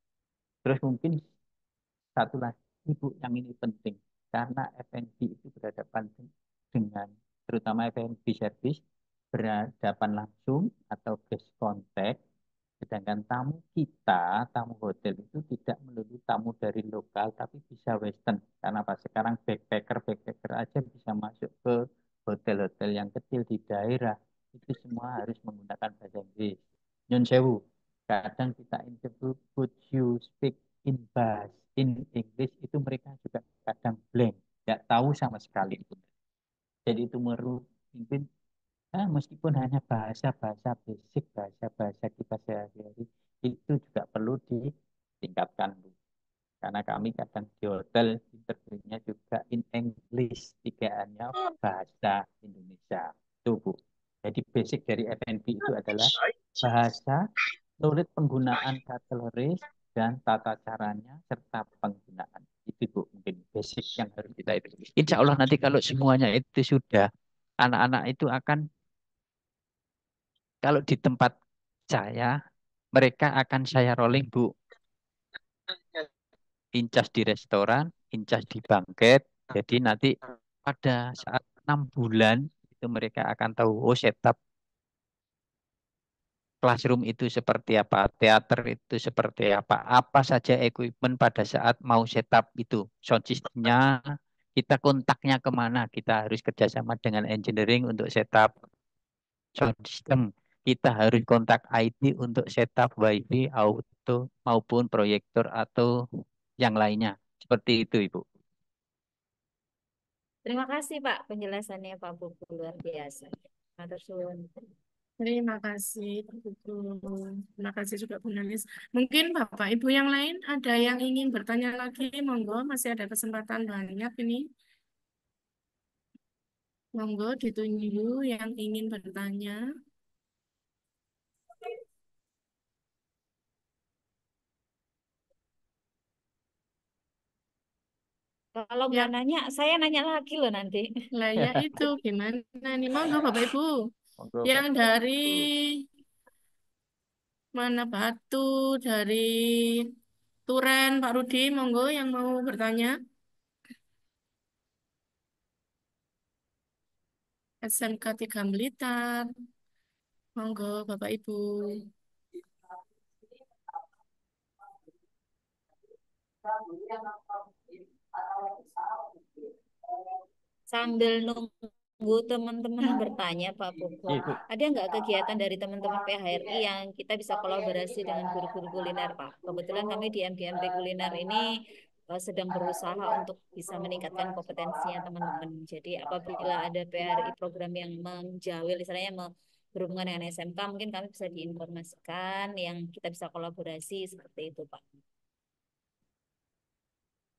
Terus mungkin satu lagi Ibu yang ini penting karena F&B itu berhadapan dengan terutama F&B service berhadapan langsung atau guest contact sedangkan tamu kita, tamu hotel itu tidak melulu tamu dari lokal tapi bisa western karena apa sekarang backpacker aja bisa masuk ke hotel-hotel yang kecil di daerah itu semua harus menggunakan bahasa Inggris. Nyon sewu, kadang kita interview could you speak in English itu mereka juga kadang blank, tidak tahu sama sekali. Jadi itu mungkin meskipun hanya bahasa-bahasa basic, bahasa-bahasa kita sehari-hari itu juga perlu ditingkatkan Bu. Karena kami kadang di hotel interviewnya juga in English, tigaannya bahasa Indonesia. Itu Bu. Jadi basic dari F&B itu adalah bahasa, knowledge penggunaan cutlery dan tata caranya serta penggunaan. Itu Bu mungkin basic yang harus kita itu. Insya Allah nanti kalau semuanya itu sudah anak-anak itu akan kalau di tempat saya mereka akan saya rolling Bu. Incas di restoran, incas di bangket. Jadi nanti pada saat 6 bulan itu mereka akan tahu oh setup classroom itu seperti apa, teater itu seperti apa saja equipment pada saat mau setup itu, sound systemnya, kita kontaknya kemana, kita harus kerjasama dengan engineering untuk setup sound system, kita harus kontak IT untuk setup WiFi, auto maupun proyektor atau yang lainnya, seperti itu Ibu. Terima kasih Pak penjelasannya Pak Buku luar biasa. Matur suwun. Terima kasih, Pak Putu. Terima kasih juga Bu Nanis. Mungkin Bapak Ibu yang lain ada yang ingin bertanya lagi, monggo masih ada kesempatan banyak ini. Monggo ditunggu yang ingin bertanya. Kalau nggak Ya, nanya, saya nanya lagi loh nanti. lah ya itu gimana nih? Monggo Bapak Ibu. Monggo Yang Bapak dari Ibu. mana Batu, dari Turen, Pak Rudi, monggo yang mau bertanya. SMK 3 Blitar. Monggo Bapak Ibu. Sambil nunggu teman-teman bertanya Pak Buku, Iya, Bu. ada nggak kegiatan dari teman-teman PHRI yang kita bisa kolaborasi dengan guru-guru kuliner Pak? Kebetulan kami di MGMP Kuliner ini sedang berusaha untuk bisa meningkatkan kompetensinya teman-teman. Jadi apabila ada PHRI program yang menjawil, misalnya berhubungan dengan SMK, mungkin kami bisa diinformasikan yang kita bisa kolaborasi seperti itu Pak.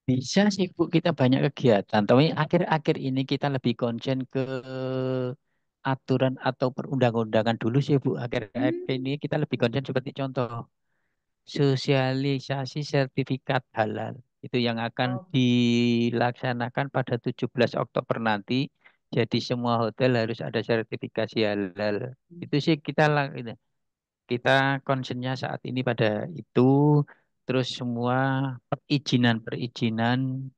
Bisa sih Bu, kita banyak kegiatan. Tapi akhir-akhir ini kita lebih konsen ke aturan atau perundang-undangan dulu sih Bu. Akhir-akhir ini kita lebih konsen seperti contoh sosialisasi sertifikat halal. Itu yang akan Oh, dilaksanakan pada 17 Oktober nanti. Jadi semua hotel harus ada sertifikasi halal. Itu sih kita concernnya saat ini pada itu. Terus semua perizinan-perizinan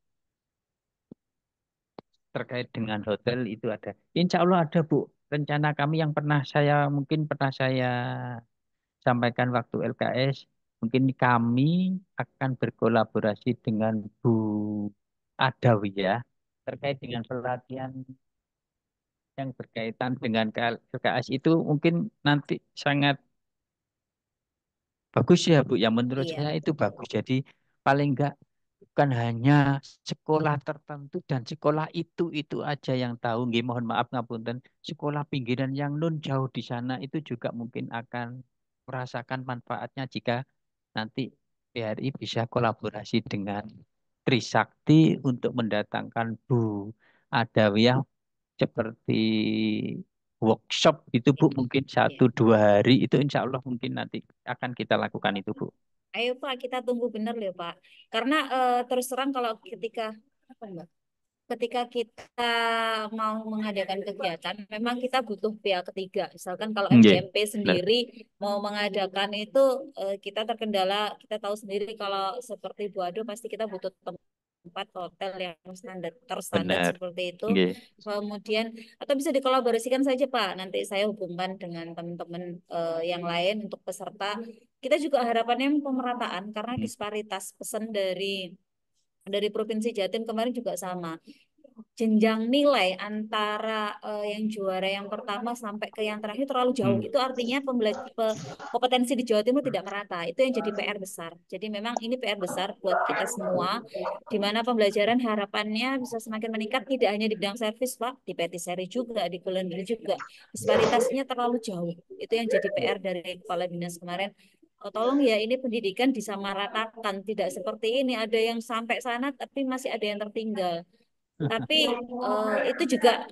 terkait dengan hotel itu ada. Insya Allah ada, Bu. Rencana kami yang mungkin pernah saya sampaikan waktu LKS, mungkin kami akan berkolaborasi dengan Bu Adawiyah terkait dengan pelatihan yang berkaitan dengan LKS itu mungkin nanti sangat bagus ya Bu. Ya menurut iya saya itu betul. bagus. Jadi paling enggak bukan hanya sekolah tertentu dan sekolah itu aja yang tahu. Nggih, mohon maaf ngapunten. Sekolah pinggiran yang nun jauh di sana itu juga mungkin akan merasakan manfaatnya jika nanti PRI bisa kolaborasi dengan Trisakti untuk mendatangkan Bu Adawiyah seperti workshop itu Iya, Bu, mungkin iya. 1 2 hari itu insya Allah mungkin nanti akan kita lakukan itu Bu. Ayo Pak, kita tunggu benar loh Pak. Karena terus terang kalau apa, Mbak? Ketika kita mau mengadakan kegiatan, memang kita butuh pihak ketiga. Misalkan kalau Nggih, MGMP bener. sendiri mau mengadakan itu, kita terkendala, kita tahu sendiri kalau seperti Bu Ado pasti kita butuh tempat hotel yang terstandar Bener. seperti itu. Nggih. Kemudian atau bisa dikolaborasikan saja Pak. Nanti saya hubungkan dengan teman-teman yang lain untuk peserta. Kita juga harapannya pemerataan karena Hmm. disparitas pesan dari Provinsi Jatim kemarin juga sama. Jenjang nilai antara yang juara yang pertama sampai ke yang terakhir terlalu jauh. Hmm. Itu artinya kompetensi di Jawa Timur tidak merata. Itu yang jadi PR besar. Jadi memang ini PR besar buat kita semua, di mana pembelajaran harapannya bisa semakin meningkat tidak hanya di bidang servis, Pak, di patisserie juga, di culinary juga. Disparitasnya terlalu jauh. Itu yang jadi PR dari Kepala Dinas kemarin. Tolong ya ini pendidikan disamaratakan, tidak seperti ini ada yang sampai sana tapi masih ada yang tertinggal. Tapi itu juga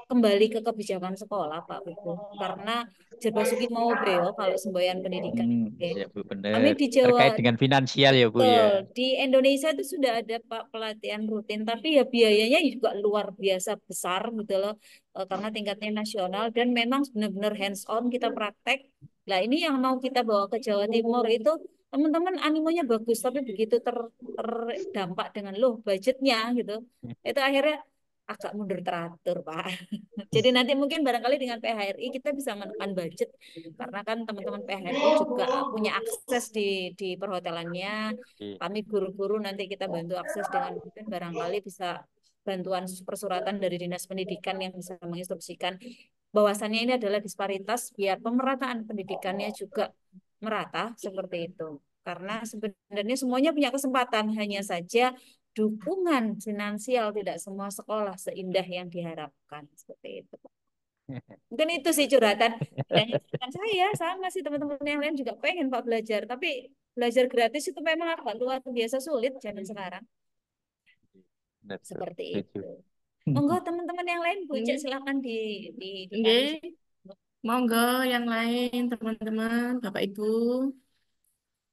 kembali ke kebijakan sekolah, Pak Buku. Karena Jerbasuki mau beo kalau semboyan pendidikan. Hmm, Oke. ya Bu Kami bener. di Jawa Terkait dengan finansial ya Bu ya. Betul. Di Indonesia itu sudah ada Pak pelatihan rutin, tapi ya biayanya juga luar biasa besar gitu loh. Karena tingkatnya nasional dan memang benar-benar hands on kita praktek. Nah, ini yang mau kita bawa ke Jawa Timur itu teman-teman animonya bagus, tapi begitu terdampak dengan loh budgetnya gitu. Itu akhirnya agak mundur teratur, Pak. Jadi nanti mungkin barangkali dengan PHRI kita bisa menekan budget karena kan teman-teman PHRI juga punya akses di perhotelannya. Oke. Kami guru-guru nanti kita bantu akses dengan mungkin barangkali bisa bantuan persuratan dari Dinas Pendidikan yang bisa menginstruksikan bahwasannya ini adalah disparitas biar pemerataan pendidikannya juga merata seperti itu. Karena sebenarnya semuanya punya kesempatan, hanya saja dukungan finansial tidak semua sekolah seindah yang diharapkan seperti itu. Mungkin itu sih curhatan. Dan curhatan saya sama sih teman-teman yang lain juga pengen Pak belajar, tapi belajar gratis itu memang agak luar biasa sulit zaman sekarang. Bener, Bu. Seperti Setuju. itu. Monggo teman-teman yang lain Bu Cek Nggih, silakan ditanya. nggih. Monggo yang lain teman-teman, Bapak Ibu,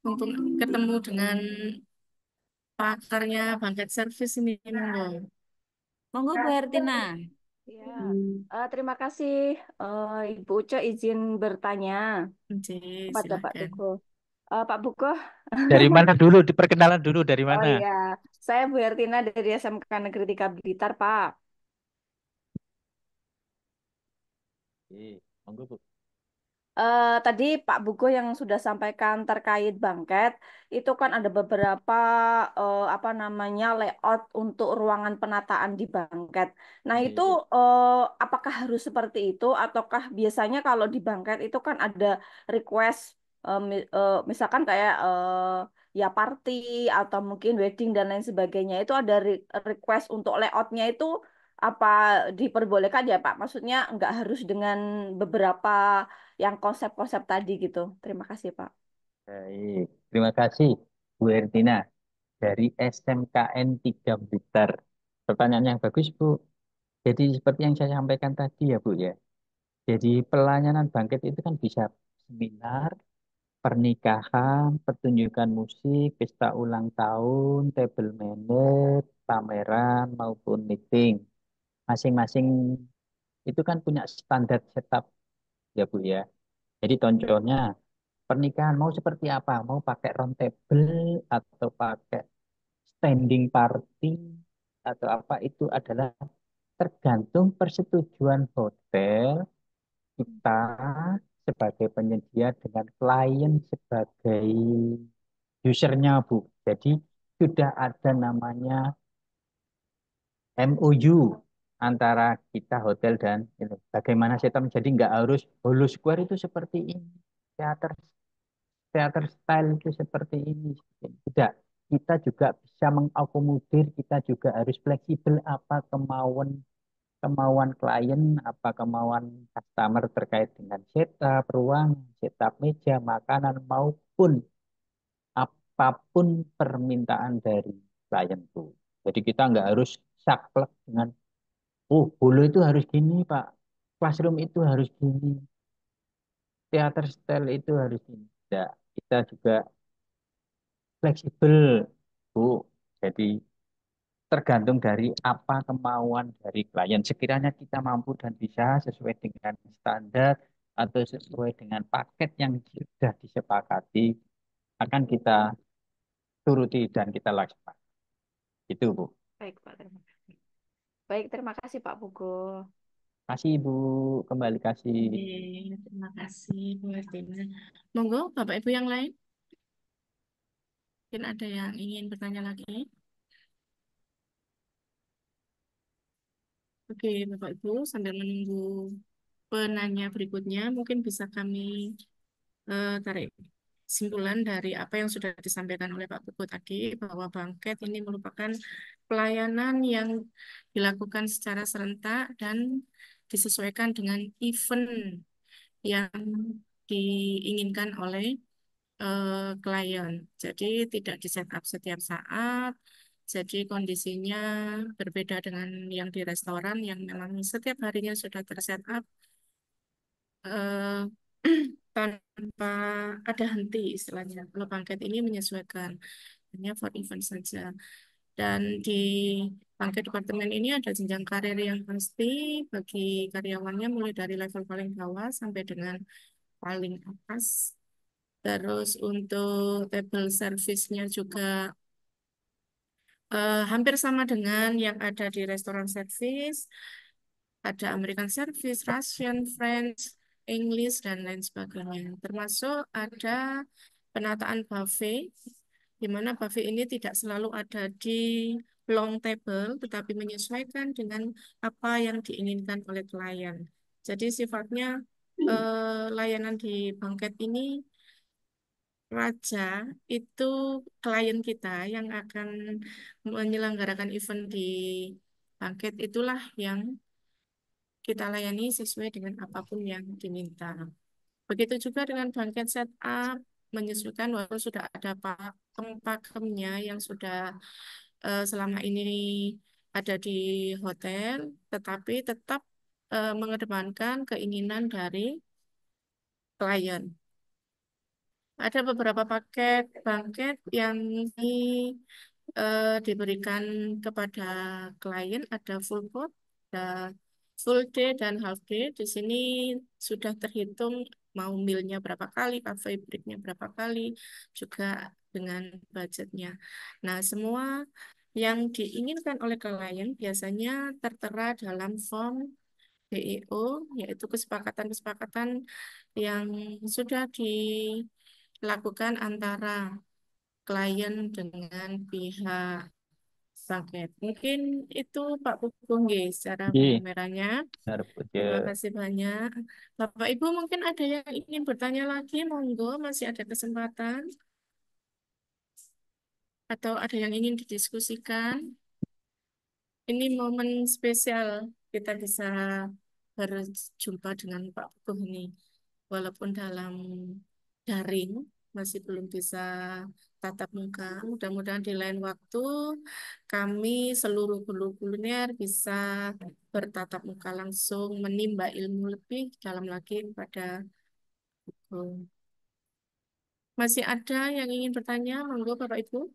untuk ketemu dengan pakarnya bangkit servis ini monggo. Monggo Bu Hertina. Ya, terima kasih Ibu Uce izin bertanya Nggih, kepada Pak silakan. Tugu. Pak Buko, Dari mana dulu? Diperkenalan dulu dari oh mana? iya, saya Bu Hertina dari SMK Negeri 3 Blitar, Pak. Oke, monggo Bu. Tadi Pak Bugo yang sudah sampaikan terkait bangket, itu kan ada beberapa apa namanya layout untuk ruangan penataan di bangket. Nah itu Oke. apakah harus seperti itu ataukah biasanya kalau di bangket itu kan ada request misalkan kayak ya party atau mungkin wedding dan lain sebagainya itu ada request untuk layoutnya itu apa diperbolehkan ya Pak? Maksudnya nggak harus dengan beberapa yang konsep-konsep tadi gitu. Terima kasih, Pak. Baik. Terima kasih Bu Ertina dari SMKN 3 Blitar. Pertanyaan yang bagus Bu. Jadi seperti yang saya sampaikan tadi ya Bu ya. Jadi pelayanan bangkit itu kan bisa seminar, pernikahan, pertunjukan musik, pesta ulang tahun, table manner, pameran maupun meeting. Masing-masing itu kan punya standar setup ya Bu ya. Jadi contohnya pernikahan mau seperti apa? Mau pakai round table atau pakai standing party atau apa itu adalah tergantung persetujuan hotel kita sebagai penyedia dengan klien sebagai usernya Bu. Jadi sudah ada namanya MOU antara kita hotel dan ini. Bagaimana sistem jadi nggak harus Hulu Square itu seperti ini, teater teater style itu seperti ini. Tidak, kita juga bisa mengakomodir, kita juga harus fleksibel apa kemauan kemauan klien, apa kemauan customer terkait dengan setup ruangan, setup meja, makanan maupun apapun permintaan dari klien itu. Jadi kita nggak harus saklek dengan, oh bulu itu harus gini Pak, classroom itu harus gini, teater style itu harus gini. Tidak, kita juga fleksibel, Bu. Jadi tergantung dari apa kemauan dari klien. Sekiranya kita mampu dan bisa sesuai dengan standar atau sesuai dengan paket yang sudah disepakati, akan kita turuti dan kita laksanakan. Itu, Bu. Baik, Pak. Terima kasih. Baik, terima kasih Pak Pugo. Kasih, Ibu. Kembali kasih. Terima kasih Bu Martina. Monggo Bapak Ibu yang lain, mungkin ada yang ingin bertanya lagi. Oke, Bapak Ibu, sambil menunggu penanya berikutnya, mungkin bisa kami tarik kesimpulan dari apa yang sudah disampaikan oleh Pak Pugu tadi, bahwa bangket ini merupakan pelayanan yang dilakukan secara serentak dan disesuaikan dengan event yang diinginkan oleh klien. Jadi tidak di set up setiap saat. Jadi kondisinya berbeda dengan yang di restoran yang memang setiap harinya sudah terset up eh, tanpa ada henti istilahnya. Kalau bangket ini menyesuaikan hanya for event saja. Dan di bangket departemen ini ada jenjang karir yang pasti bagi karyawannya mulai dari level paling bawah sampai dengan paling atas. Terus untuk table service-nya juga hampir sama dengan yang ada di restoran service. Ada American Service, Russian, French, English, dan lain sebagainya. Termasuk ada penataan buffet, di mana buffet ini tidak selalu ada di long table, tetapi menyesuaikan dengan apa yang diinginkan oleh klien. Jadi sifatnya layanan di bangket ini raja itu klien kita yang akan menyelenggarakan event di bangket itulah yang kita layani sesuai dengan apapun yang diminta. Begitu juga dengan bangket setup, menyesuaikan walaupun sudah ada pakemnya yang sudah selama ini ada di hotel, tetapi tetap mengedepankan keinginan dari klien. Ada beberapa paket bangket yang diberikan kepada klien, ada full board, ada full day dan half day. Di sini sudah terhitung mau mealnya berapa kali, cafe breaknya berapa kali, juga dengan budgetnya. Nah, semua yang diinginkan oleh klien biasanya tertera dalam form BEO, yaitu kesepakatan-kesepakatan yang sudah dilakukan antara klien dengan pihak paket. Mungkin itu Pak Pugong nggih, secara Iya, merahnya. benar, Bu. Terima kasih banyak. Bapak Ibu mungkin ada yang ingin bertanya lagi, monggo masih ada kesempatan. Atau ada yang ingin didiskusikan. Ini momen spesial kita bisa berjumpa dengan Pak Pugong ini. Walaupun dalam daring masih belum bisa tatap muka. Mudah-mudahan di lain waktu kami seluruh guru kuliner bisa bertatap muka langsung, menimba ilmu lebih dalam lagi pada guru. Masih ada yang ingin bertanya? Monggo Bapak Ibu.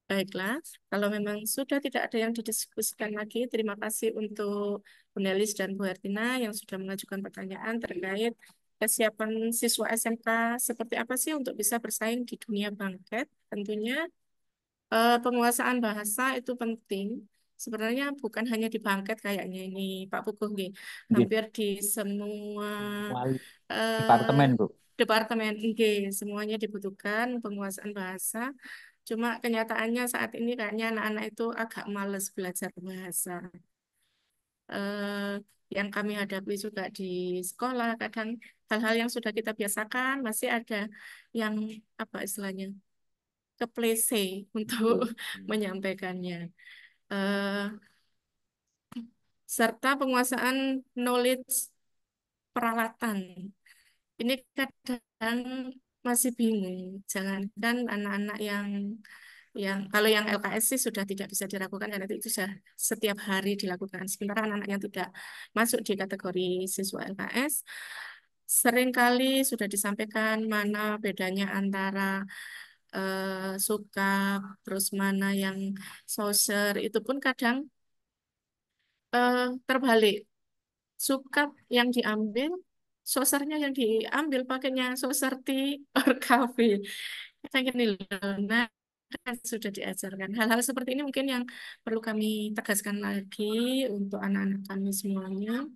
Baiklah, kalau memang sudah tidak ada yang didiskusikan lagi, terima kasih untuk Bu Nelis dan Bu Hertina yang sudah mengajukan pertanyaan terkait kesiapan siswa SMK seperti apa sih untuk bisa bersaing di dunia bangket. Tentunya penguasaan bahasa itu penting. Sebenarnya bukan hanya di bangket kayaknya ini Pak Puguh, nggih. Nggih, Hampir di semua semua eh, departemen, Bu. departemen nggih, semuanya dibutuhkan penguasaan bahasa. Cuma kenyataannya saat ini kayaknya anak-anak itu agak males belajar bahasa. Yang kami hadapi juga di sekolah, kadang hal-hal yang sudah kita biasakan masih ada yang apa istilahnya keplese untuk menyampaikannya. Eh, serta penguasaan knowledge peralatan. Ini kadang masih bingung. Jangankan anak-anak yang kalau yang LKS sih sudah tidak bisa diragukan karena itu sudah setiap hari dilakukan. Sementara anak-anak yang tidak masuk di kategori siswa LKS seringkali sudah disampaikan mana bedanya antara suka terus mana yang saucer itu pun kadang terbalik. Suka yang diambil, saucernya yang diambil pakainya saucer tea or coffee. Kayak gini loh. Nah, kan sudah diajarkan. Hal-hal seperti ini mungkin yang perlu kami tegaskan lagi untuk anak-anak kami semuanya.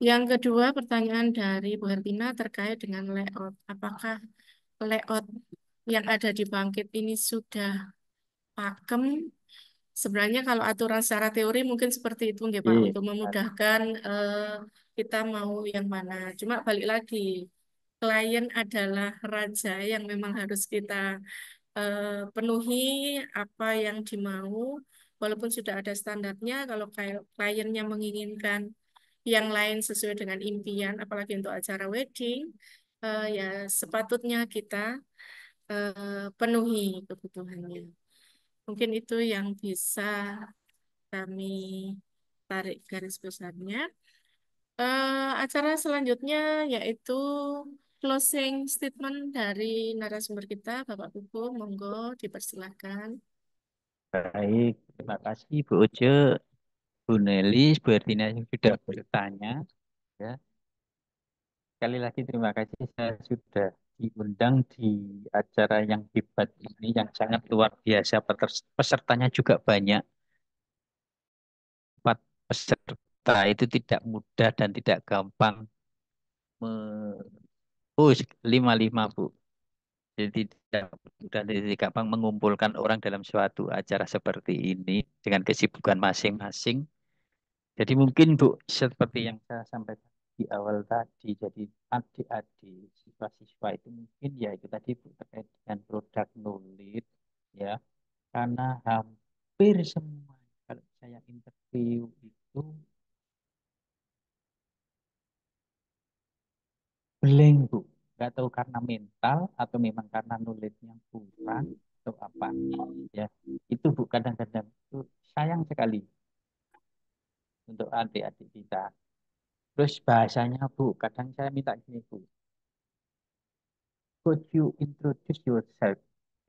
Yang kedua, pertanyaan dari Bu Hertina terkait dengan layout. Apakah layout yang ada di Bangkit ini sudah pakem? Sebenarnya kalau aturan secara teori mungkin seperti itu nggih Pak, Iya. untuk memudahkan kita mau yang mana. Cuma balik lagi, klien adalah raja yang memang harus kita penuhi apa yang dimau, walaupun sudah ada standarnya. Kalau kliennya menginginkan yang lain sesuai dengan impian, apalagi untuk acara wedding, ya sepatutnya kita penuhi kebutuhannya. Mungkin itu yang bisa kami tarik garis besarnya. Acara selanjutnya yaitu closing statement dari narasumber kita, Bapak Pupu, monggo dipersilahkan. Baik, terima kasih Bu Oce, Bu Nelis, Bu Ertina yang sudah bertanya. Ya, sekali lagi terima kasih saya sudah diundang di acara yang hebat ini, yang sangat luar biasa. Pesertanya juga banyak. Empat peserta itu tidak mudah dan tidak gampang. Oh, lima Bu. Jadi tidak mudah dan tidak gampang mengumpulkan orang dalam suatu acara seperti ini dengan kesibukan masing-masing. Jadi mungkin Bu, seperti yang saya sampaikan di awal tadi, jadi adik-adik siswa-siswa itu mungkin ya itu tadi Bu terkait dengan produk knowledge ya, karena hampir semua kalau saya interview itu blank Bu, nggak tahu karena mental atau memang karena knowledge-nya kurang atau apa ya. Itu Bu kadang-kadang itu sayang sekali untuk adik-adik kita. Terus bahasanya Bu, kadang saya minta gini Bu, could you introduce yourself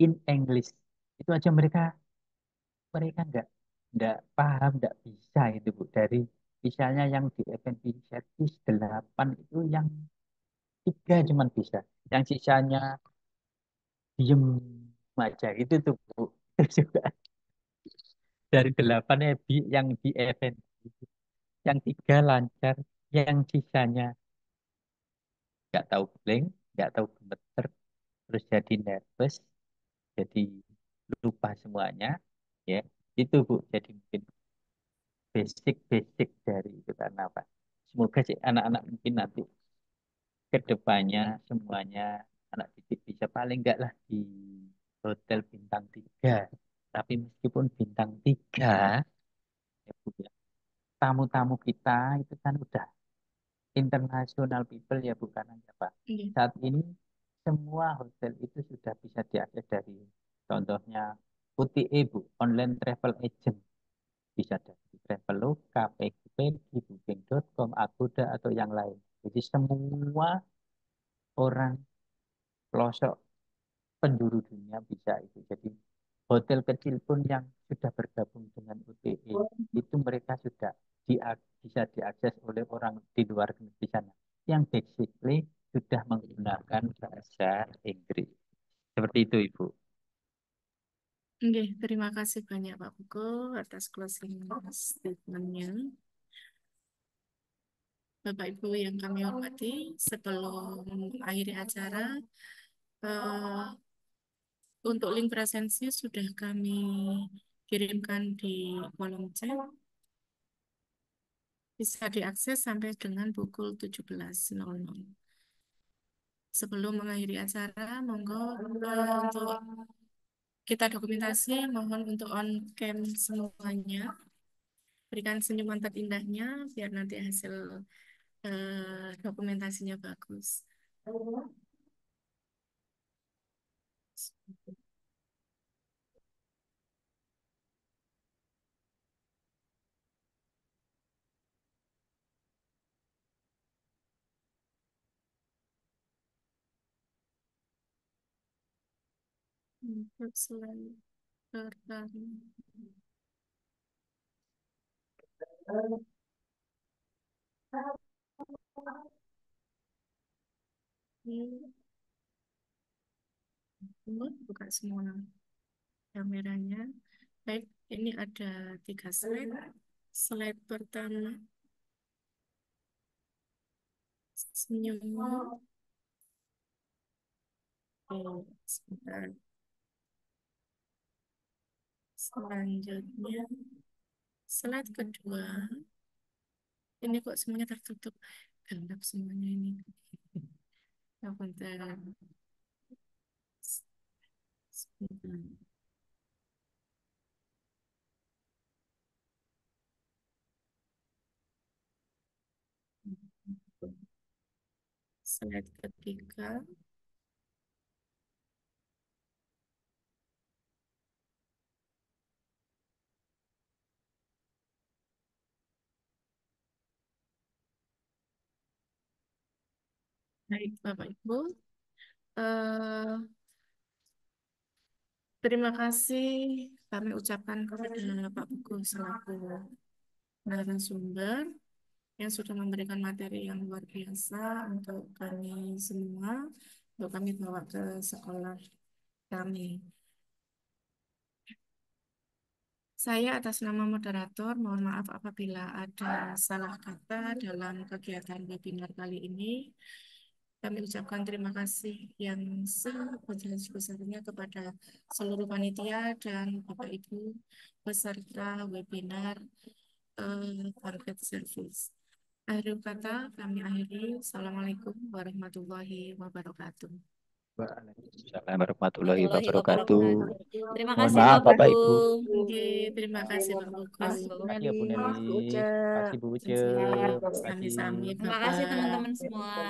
in English? Itu aja mereka mereka nggak paham, nggak bisa itu Bu. Dari misalnya yang di F&B service 8 itu yang 3 cuman bisa. Yang sisanya diem aja itu tuh Bu. Itu juga dari 8 yang di F&B, yang 3 lancar, yang sisanya nggak tahu blank, nggak tahu gemeter, terus jadi nervous, jadi lupa semuanya ya. Itu Bu, jadi mungkin basic-basic dari itu karena apa, semoga sih anak-anak mungkin nanti ke depannya semuanya anak didik bisa paling enggak lah di hotel bintang 3, tapi meskipun bintang 3 ya Bu ya, tamu-tamu kita itu kan udah international people ya bukan hanya Pak. Iya. Saat ini semua hotel itu sudah bisa diakses dari contohnya OTA Bu, online travel agent bisa dari Traveloka, Pegi, Booking.com, Agoda, atau yang lain. Jadi semua orang pelosok penjuru dunia bisa itu. Jadi hotel kecil pun yang sudah bergabung dengan UTE itu mereka sudah bisa diakses oleh orang di luar negeri sana yang basically sudah menggunakan bahasa Inggris. Seperti itu, Ibu. Oke, terima kasih banyak Pak Buko atas closing statement-nya. Bapak Ibu yang kami hormati, sebelum mengakhiri acara, eh, untuk link presensi sudah kami kirimkan di kolom chat. Bisa diakses sampai dengan pukul 17.00. Sebelum mengakhiri acara, monggo untuk kita dokumentasi, mohon untuk on cam semuanya. Berikan senyuman terindahnya biar nanti hasil dokumentasinya bagus. Untuk slide pertama. Ini buka semua kameranya. Baik, ini ada 3 slide. Slide pertama, senyum. Sebentar. Selanjutnya, slide kedua. Ini kok semuanya tertutup. Gelap semuanya ini. Ya, bentar. Sebentar. Slide ketiga. Baik, Bapak Ibu. Eh, Terima kasih kami ucapkan kepada Pak Buku selaku narasumber yang sudah memberikan materi yang luar biasa untuk kami semua, untuk kami bawa ke sekolah kami. Saya atas nama moderator, mohon maaf apabila ada salah kata dalam kegiatan webinar kali ini. Kami ucapkan terima kasih yang sebesar-besarnya kepada seluruh panitia dan Bapak Ibu peserta webinar Target Service. Akhir kata kami akhiri. Assalamualaikum warahmatullahi wabarakatuh. Waalaikumsalam warahmatullahi Warahmatullahi wabarakatuh. wabarakatuh. Terima Mohon kasih maaf, Pak Bapak Buku. Ibu. Oke, terima kasih Pak Buku. Makasih Bu Terima kasih Nelly, ya Bu Nelly. makasih Bu Uce. Terima kasih Bu Uce. Terima kasih. Sami-sami, Terima kasih Bapak. teman-teman semua.